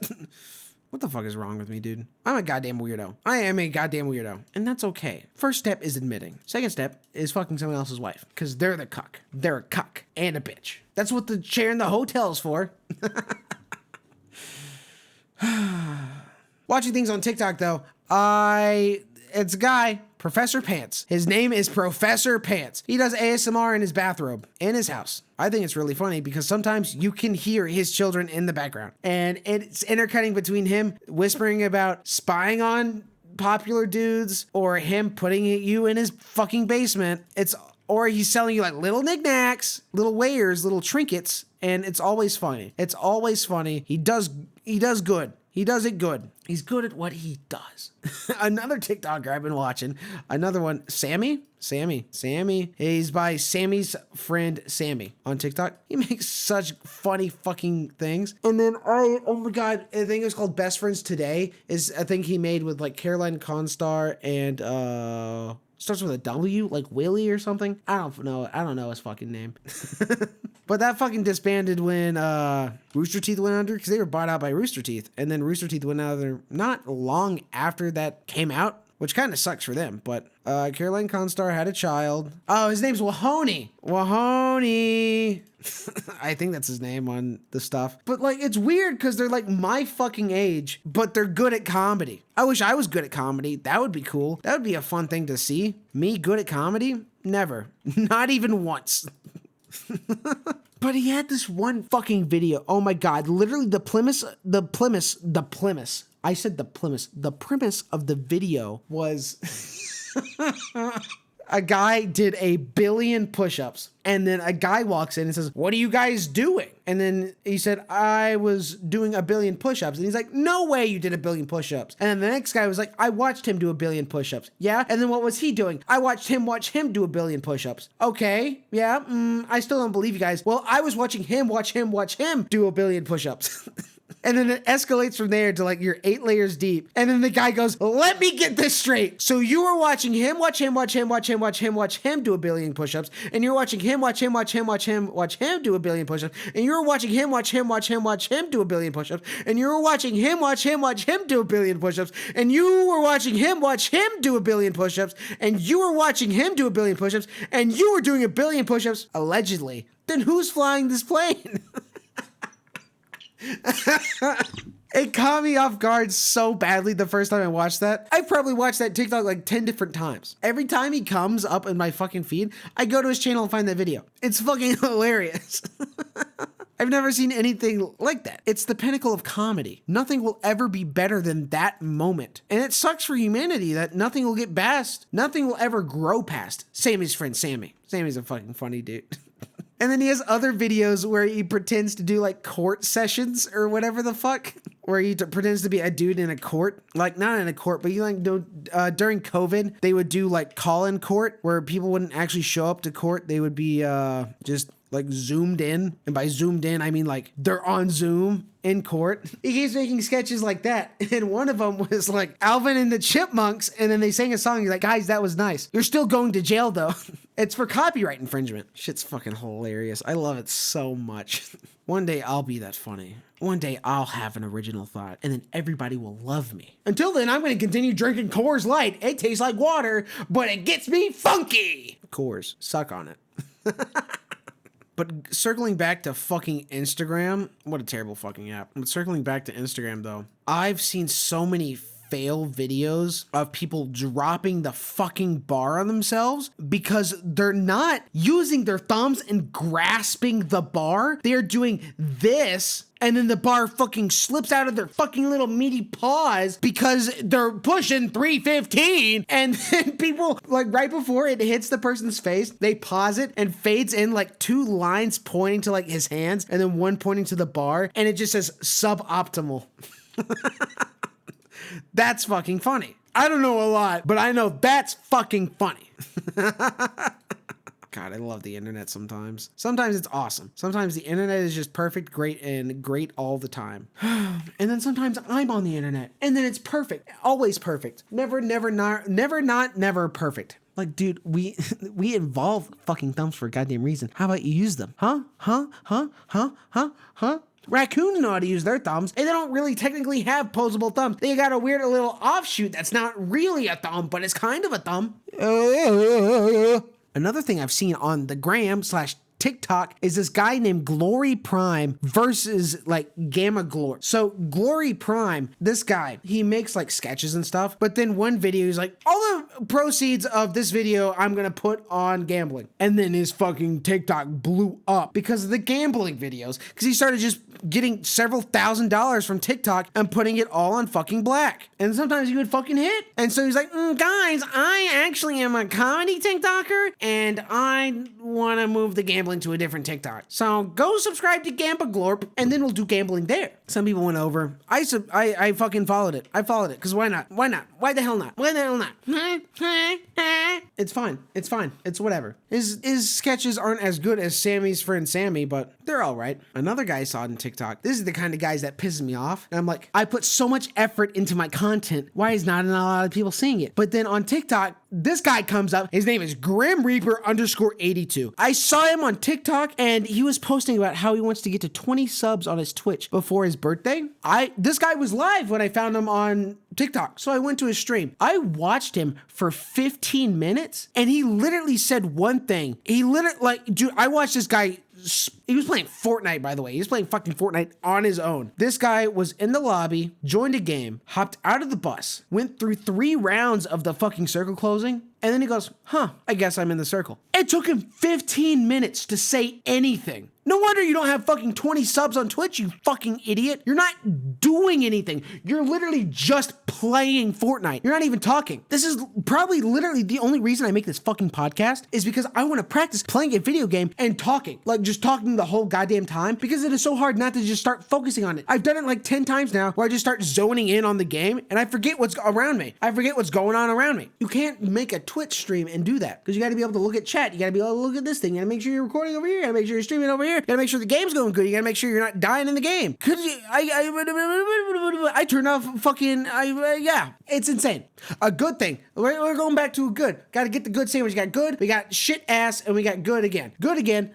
What the fuck is wrong with me, dude? I'm a goddamn weirdo. I am a goddamn weirdo. And that's okay. First step is admitting. Second step is fucking someone else's wife. Because they're the cuck. They're a cuck and a bitch. That's what the chair in the hotel's for. Watching things on TikTok, though, it's a guy, Professor Pants. His name is Professor Pants. He does ASMR in his bathrobe, in his house. I think it's really funny because sometimes you can hear his children in the background. And it's intercutting between him whispering about spying on popular dudes or him putting you in his fucking basement. Or he's selling you like little knickknacks, little wares, little trinkets. And it's always funny. It's always funny. He does good. He does it good. He's good at what he does. Another TikToker I've been watching. Another one. Sammy. He's by Sammy's friend Sammy on TikTok. He makes such funny fucking things. And then oh my God, I think it was called Best Friends Today. Is a thing he made with like Caroline Constar and starts with a W, like Willie or something. I don't know his fucking name. But that fucking disbanded when Rooster Teeth went under because they were bought out by Rooster Teeth. And then Rooster Teeth went out there not long after that came out, which kind of sucks for them. But Caroline Constar had a child. Oh, his name's Wahoney. I think that's his name on the stuff. But like, it's weird because they're like my fucking age, but they're good at comedy. I wish I was good at comedy. That would be cool. That would be a fun thing to see. Me good at comedy? Never. Not even once. But he had this one fucking video. Oh my God. Literally the premise. I said the premise. The premise of the video was A guy did 1 billion push-ups, and then a guy walks in and says, "What are you guys doing?" And then he said, "I was doing 1 billion push-ups." And he's like, "No way you did 1 billion push-ups." And then the next guy was like, "I watched him do 1 billion push-ups." "Yeah? And then what was he doing?" "I watched him do 1 billion push-ups." "Okay, yeah, I still don't believe you guys." "Well, I was watching him do 1 billion push-ups." And then it escalates from there to like you're 8 layers deep. And then the guy goes, "Let me get this straight. So you were watching him do 1 billion push-ups. And you're watching him do 1 billion push-ups. And you're watching him do 1 billion push-ups. And you're watching him do 1 billion push-ups. And you were watching him do 1 billion push-ups. And you were watching him do 1 billion push-ups. And you were doing 1 billion push-ups, allegedly. Then who's flying this plane?" It caught me off guard so badly the first time I watched that. I've probably watched that TikTok like 10 different times. Every time he comes up in my fucking feed, I go to his channel and find that video. It's fucking hilarious. I've never seen anything like that. It's the pinnacle of comedy. Nothing will ever be better than that moment. And it sucks for humanity that nothing will get past. Nothing will ever grow past Sammy's friend Sammy. Sammy's a fucking funny dude. And then he has other videos where he pretends to do like court sessions or whatever the fuck, where he pretends to be a dude in a court, like not in a court, but you like during COVID, they would do like call-in court where people wouldn't actually show up to court. They would be just like zoomed in. And by zoomed in, I mean like they're on Zoom in court. He keeps making sketches like that. And one of them was like Alvin and the Chipmunks. And then they sang a song. He's like, "Guys, that was nice. You're still going to jail though." It's for copyright infringement. Shit's fucking hilarious. I love it so much. One day I'll be that funny. One day I'll have an original thought and then everybody will love me. Until then, I'm going to continue drinking Coors Light. It tastes like water, but it gets me funky. Coors, suck on it. But circling back to fucking Instagram, what a terrible fucking app. But circling back to Instagram though, I've seen so many fail videos of people dropping the fucking bar on themselves because they're not using their thumbs and grasping the bar. They're doing this and then the bar fucking slips out of their fucking little meaty paws because they're pushing 315. And then people, like right before it hits the person's face, they pause it and fades in like 2 lines pointing to like his hands and then one pointing to the bar. And it just says suboptimal. That's fucking funny. I don't know a lot, but I know that's fucking funny. God, I love the internet sometimes. Sometimes it's awesome. Sometimes the internet is just perfect, great all the time. And then sometimes I'm on the internet and then it's perfect. Always perfect. Never perfect. Like, dude, we involve fucking thumbs for a goddamn reason. How about you use them? Huh? Raccoons know how to use their thumbs, and they don't really technically have posable thumbs. They got a weird little offshoot that's not really a thumb, but it's kind of a thumb. Another thing I've seen on the gram/TikTok is this guy named Glory Prime versus like Gamma Glory. So Glory Prime, this guy, he makes like sketches and stuff, but then one video he's like, all the proceeds of this video I'm gonna put on gambling. And then his fucking TikTok blew up because of the gambling videos, because he started just getting several $1,000s from TikTok and putting it all on fucking black. And sometimes he would fucking hit. And so he's like, guys, I actually am a comedy TikToker and I want to move the gambling to a different TikTok. So go subscribe to Gamba Glorp and then we'll do gambling there. Some people went over. I fucking followed it. I followed it because why not? Why not? Why the hell not? Why the hell not? It's fine. It's fine. It's whatever. His sketches aren't as good as Sammy's friend Sammy, but they're all right. Another guy I saw on TikTok. This is the kind of guys that pisses me off. And I'm like, I put so much effort into my content. Why is not a lot of people seeing it? But then on TikTok, this guy comes up. His name is Grim Reaper _82. I saw him on TikTok and he was posting about how he wants to get to 20 subs on his Twitch before his birthday. This guy was live when I found him on TikTok. So I went to his stream. I watched him for 15 minutes and he literally said one thing. He literally, like, dude, I watched this guy. He was playing Fortnite, by the way. He was playing fucking Fortnite on his own. This guy was in the lobby, joined a game, hopped out of the bus, went through 3 rounds of the fucking circle closing, and then he goes, I guess I'm in the circle. It took him 15 minutes to say anything. No wonder you don't have fucking 20 subs on Twitch, you fucking idiot. You're not doing anything. You're literally just playing Fortnite. You're not even talking. This is probably literally the only reason I make this fucking podcast is because I want to practice playing a video game and talking. Like just talking the whole goddamn time because it is so hard not to just start focusing on it. I've done it like 10 times now where I just start zoning in on the game and I forget what's around me. I forget what's going on around me. You can't make a Twitch stream and do that because you got to be able to look at chat. You got to be able to look at this thing. You got to make sure you're recording over here. You got to make sure you're streaming over here. You got to make sure the game's going good. You got to make sure you're not dying in the game. I turned off fucking, yeah, it's insane. A good thing. We're going back to a good. Got to get the good sandwich. We got good, we got shit ass, and we got good again. Good again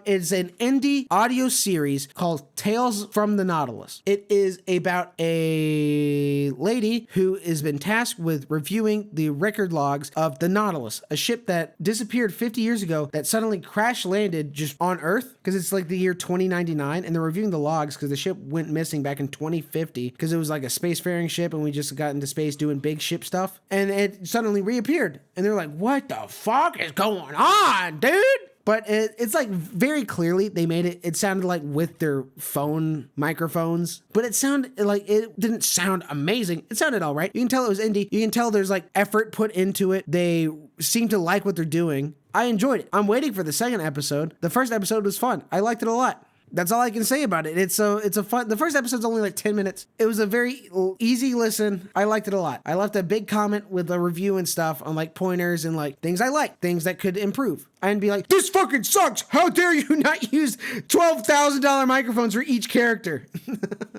is an indie audio series called Tales from the Nautilus. It is about a lady who has been tasked with reviewing the record logs of the Nautilus, a ship that disappeared 50 years ago that suddenly crash landed just on Earth because it's like the year 2099, and they're reviewing the logs because the ship went missing back in 2050 because it was like a spacefaring ship and we just got into space doing big ship stuff, and it suddenly reappeared, and they're like, what the fuck is going on, dude? But it's like very clearly they made it sounded like with their phone microphones, but it sounded like it didn't sound amazing. It sounded all right. You can tell it was indie. You can tell there's like effort put into it. They seem to like what they're doing. I enjoyed it. I'm waiting for the second episode. The first episode was fun. I liked it a lot. That's all I can say about it. It's a fun, the first episode's only like 10 minutes. It was a very easy listen. I liked it a lot. I left a big comment with a review and stuff on like pointers and like things I like, things that could improve. And be like, this fucking sucks. How dare you not use $12,000 microphones for each character?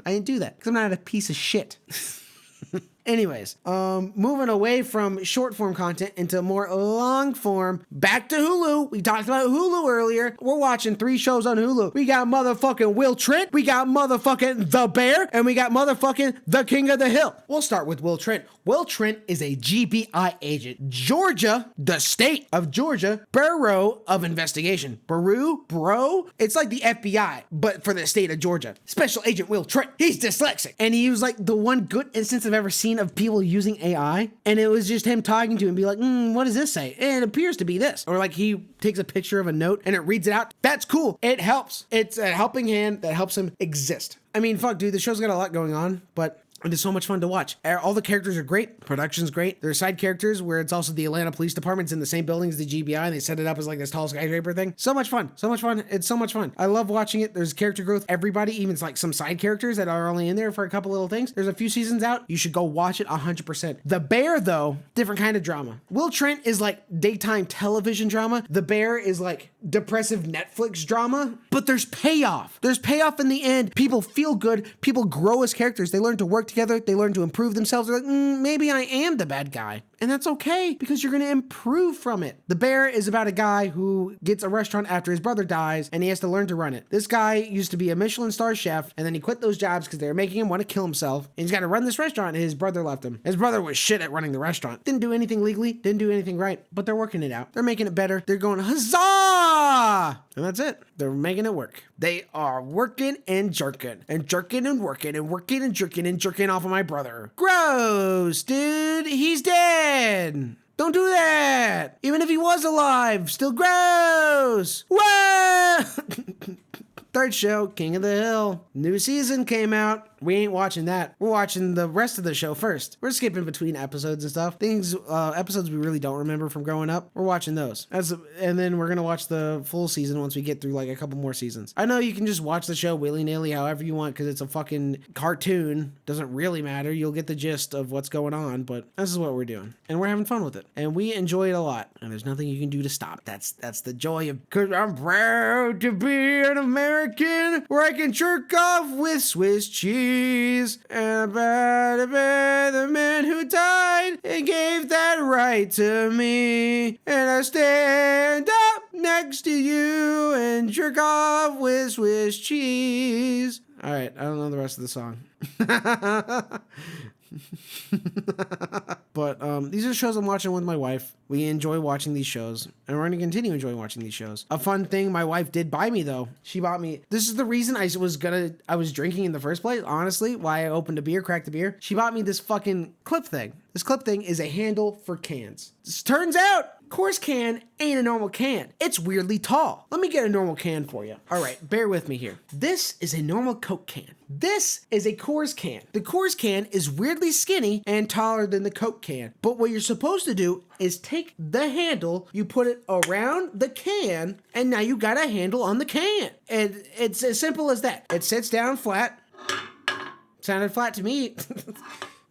I didn't do that because I'm not a piece of shit. Anyways, moving away from short form content into more long form, back to Hulu. We talked about Hulu earlier. We're watching 3 shows on Hulu. We got motherfucking Will Trent, we got motherfucking The Bear, and we got motherfucking The King of the Hill. We'll start with Will Trent. Will Trent is a GBI agent. Georgia, the state of Georgia, Bureau of Investigation. Bro? It's like the FBI, but for the state of Georgia. Special Agent Will Trent. He's dyslexic. And he was like the one good instance I've ever seen of people using AI, and it was just him talking to him and be like, what does this say? It appears to be this. Or like he takes a picture of a note and it reads it out. That's cool. It helps. It's a helping hand that helps him exist. I mean, fuck, dude, the show's got a lot going on, but it is so much fun to watch. All the characters are great. Production's great. There are side characters where it's also the Atlanta Police Department's in the same building as the GBI, and they set it up as like this tall skyscraper thing. So much fun. So much fun. It's so much fun. I love watching it. There's character growth. Everybody, even like some side characters that are only in there for a couple little things. There's a few seasons out. You should go watch it 100%. The Bear, though, different kind of drama. Will Trent is like daytime television drama. The Bear is like depressive Netflix drama, but there's payoff. There's payoff in the end. People feel good. People grow as characters. They learn to work together. They learn to improve themselves. They're like, maybe I am the bad guy. And that's okay because you're going to improve from it. The Bear is about a guy who gets a restaurant after his brother dies and he has to learn to run it. This guy used to be a Michelin star chef and then he quit those jobs because they were making him want to kill himself. And he's got to run this restaurant and his brother left him. His brother was shit at running the restaurant. Didn't do anything legally, didn't do anything right, but they're working it out. They're making it better. They're going, huzzah! And that's it. They're making it work. They are working and jerking and jerking and working and working and jerking off of my brother. Gross, dude. He's dead. Don't do that. Even if he was alive, still gross. Whoa! Third show, King of the Hill. New season came out. We ain't watching that. We're watching the rest of the show first. We're skipping between episodes and stuff. Episodes we really don't remember from growing up. We're watching those. And then we're going to watch the full season once we get through like a couple more seasons. I know you can just watch the show willy-nilly however you want because it's a fucking cartoon. Doesn't really matter. You'll get the gist of what's going on, but this is what we're doing. And we're having fun with it. And we enjoy it a lot. And there's nothing you can do to stop. That's the joy of, because I'm proud to be an American where I can jerk off with Swiss cheese. And about the man who died and gave that right to me. And I stand up next to you and jerk off with Swiss cheese. All right, I don't know the rest of the song. But these are shows I'm watching with my wife. We enjoy watching these shows, and we're going to continue enjoying watching these shows. A fun thing my wife did buy me, though. She bought me, this is the reason I was drinking in the first place, honestly, why I opened a beer, cracked a beer. She bought me this fucking clip thing. This clip thing is a handle for cans. This turns out, Coors can ain't a normal can. It's weirdly tall. Let me get a normal can for you. All right, bear with me here. This is a normal Coke can. This is a Coors can. The Coors can is weirdly skinny and taller than the Coke can. But what you're supposed to do is take the handle, you put it around the can, and now you got a handle on the can. And it's as simple as that. It sits down flat. Sounded flat to me.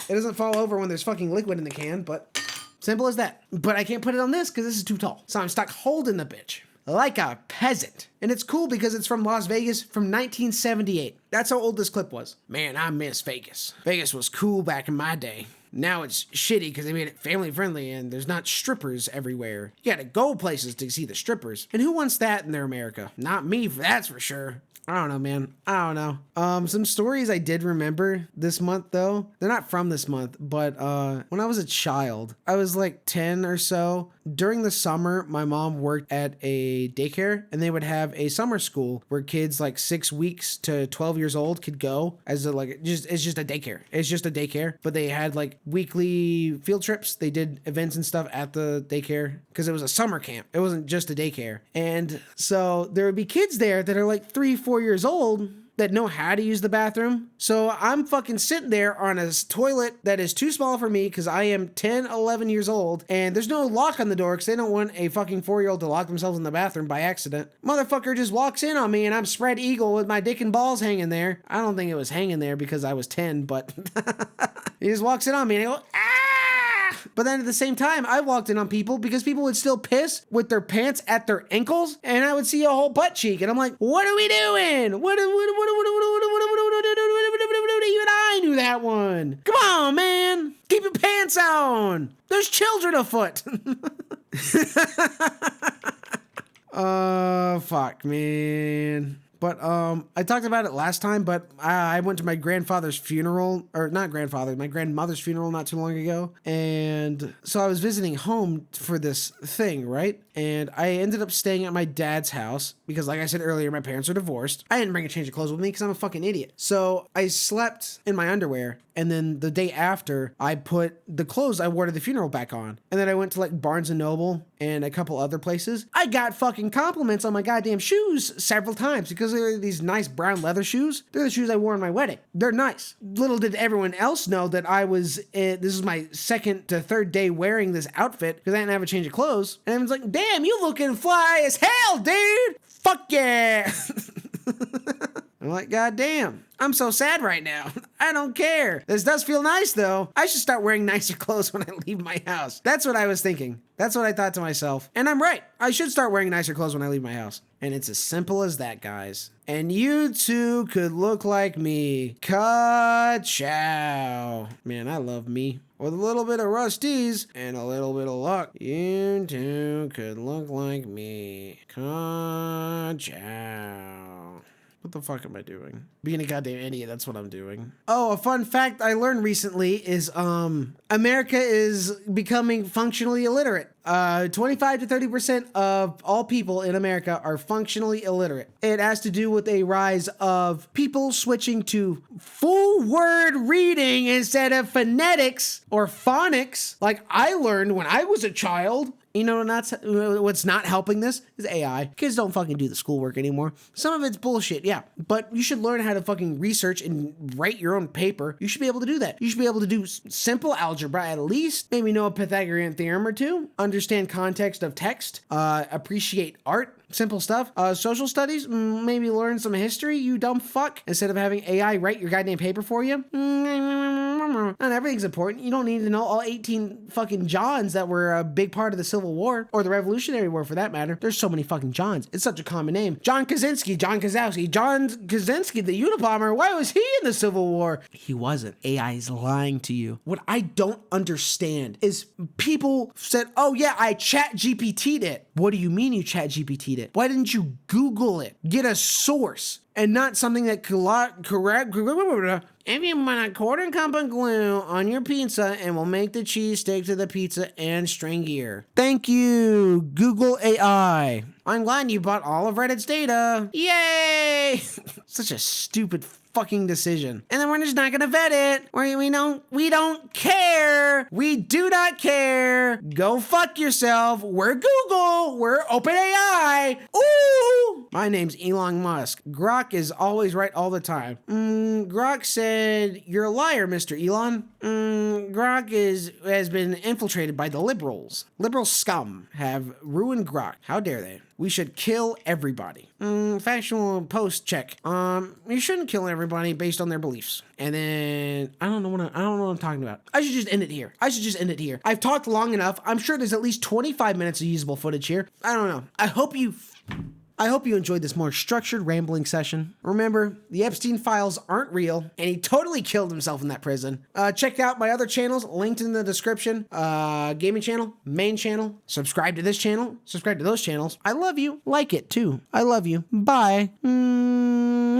It doesn't fall over when there's fucking liquid in the can, but simple as that. But I can't put it on this because this is too tall. So I'm stuck holding the bitch like a peasant. And it's cool because it's from Las Vegas from 1978. That's how old this clip was. Man, I miss Vegas. Vegas was cool back in my day. Now it's shitty because they made it family friendly and there's not strippers everywhere. You gotta go places to see the strippers. And who wants that in their America? Not me, that's for sure. I don't know, man. I don't know. Some stories I did remember this month, though. They're not from this month, but when I was a child, I was like 10 or so. During the summer, my mom worked at a daycare, and they would have a summer school where kids like 6 weeks to 12 years old could go as a, like, it's just a daycare. It's just a daycare, but they had like weekly field trips. They did events and stuff at the daycare because it was a summer camp. It wasn't just a daycare. And so there would be kids there that are like 3-4 years old that know how to use the bathroom. So I'm fucking sitting there on a toilet that is too small for me because I am 10, 11 years old, and there's no lock on the door because they don't want a fucking 4-year-old to lock themselves in the bathroom by accident. Motherfucker just walks in on me and I'm spread eagle with my dick and balls hanging there. I don't think it was hanging there because I was 10, but he just walks in on me and I go, ah! But then at the same time, I walked in on people because people would still piss with their pants at their ankles, and I would see a whole butt cheek, and I'm like, what are we doing? Even I knew that one. Come on, man. Keep your pants on. There's children afoot. Fuck, man. But I talked about it last time, but I went to my grandfather's funeral, or not grandfather, my grandmother's funeral not too long ago. And so I was visiting home for this thing, right? And I ended up staying at my dad's house because, like I said earlier, my parents are divorced. I didn't bring a change of clothes with me because I'm a fucking idiot. So I slept in my underwear. And then the day after, I put the clothes I wore to the funeral back on. And then I went to like Barnes & Noble and a couple other places. I got fucking compliments on my goddamn shoes several times because they're these nice brown leather shoes. They're the shoes I wore on my wedding. They're nice. Little did everyone else know that I was, this is my second to third day wearing this outfit because I didn't have a change of clothes. And everyone's like, damn, you looking fly as hell, dude. Fuck yeah. I'm like, God damn, I'm so sad right now. I don't care. This does feel nice, though. I should start wearing nicer clothes when I leave my house. That's what I was thinking. That's what I thought to myself. And I'm right. I should start wearing nicer clothes when I leave my house. And it's as simple as that, guys. And you too could look like me. Ka-chow. Man, I love me. With a little bit of Rusty's and a little bit of luck, you too could look like me. Ka-chow. What the fuck am I doing? Being a goddamn idiot, that's what I'm doing. Oh, a fun fact I learned recently is America is becoming functionally illiterate. 25 to 30% of all people in America are functionally illiterate. It has to do with a rise of people switching to full word reading instead of phonetics or phonics, like I learned when I was a child. You know what's not helping this is AI. Kids don't fucking do the schoolwork anymore. Some of it's bullshit, yeah. But you should learn how to fucking research and write your own paper. You should be able to do that. You should be able to do simple algebra at least. Maybe know a Pythagorean theorem or two. Understand context of text. Appreciate art. Simple stuff. Social studies, maybe learn some history, you dumb fuck. Instead of having AI write your goddamn paper for you. Not everything's important. You don't need to know all 18 fucking Johns that were a big part of the Civil War, or the Revolutionary War for that matter. There's so many fucking Johns. It's such a common name. John Kaczynski, John Kozlowski, John Kaczynski, the Unabomber. Why was he in the Civil War? He wasn't. AI is lying to you. What I don't understand is people said, oh yeah, I chat GPT'd it. What do you mean you chat GPT'd it? Why didn't you Google it? Get a source. and not something that correct. If you put a quarter cup of glue on your pizza, and will make the cheese stick to the pizza and stringier. Thank you, Google AI. I'm glad you bought all of Reddit's data. Yay! Such a stupid fucking decision. And then we're just not gonna vet it. We don't care. We do not care. Go fuck yourself. We're Google. We're OpenAI. Ooh! My name's Elon Musk. Grok is always right all the time. Grok said, you're a liar, Mr. Elon. Grok has been infiltrated by the liberals. Liberal scum have ruined Grok. How dare they? We should kill everybody. Factual post check. You shouldn't kill everybody based on their beliefs. And then I don't know what I'm talking about. I should just end it here. I've talked long enough. I'm sure there's at least 25 minutes of usable footage here. I don't know. I hope you enjoyed this more structured rambling session. Remember, the Epstein files aren't real, and he totally killed himself in that prison. Check out my other channels, linked in the description. Gaming channel, main channel, subscribe to this channel, subscribe to those channels. I love you. Like it too. I love you. Bye. Mwah.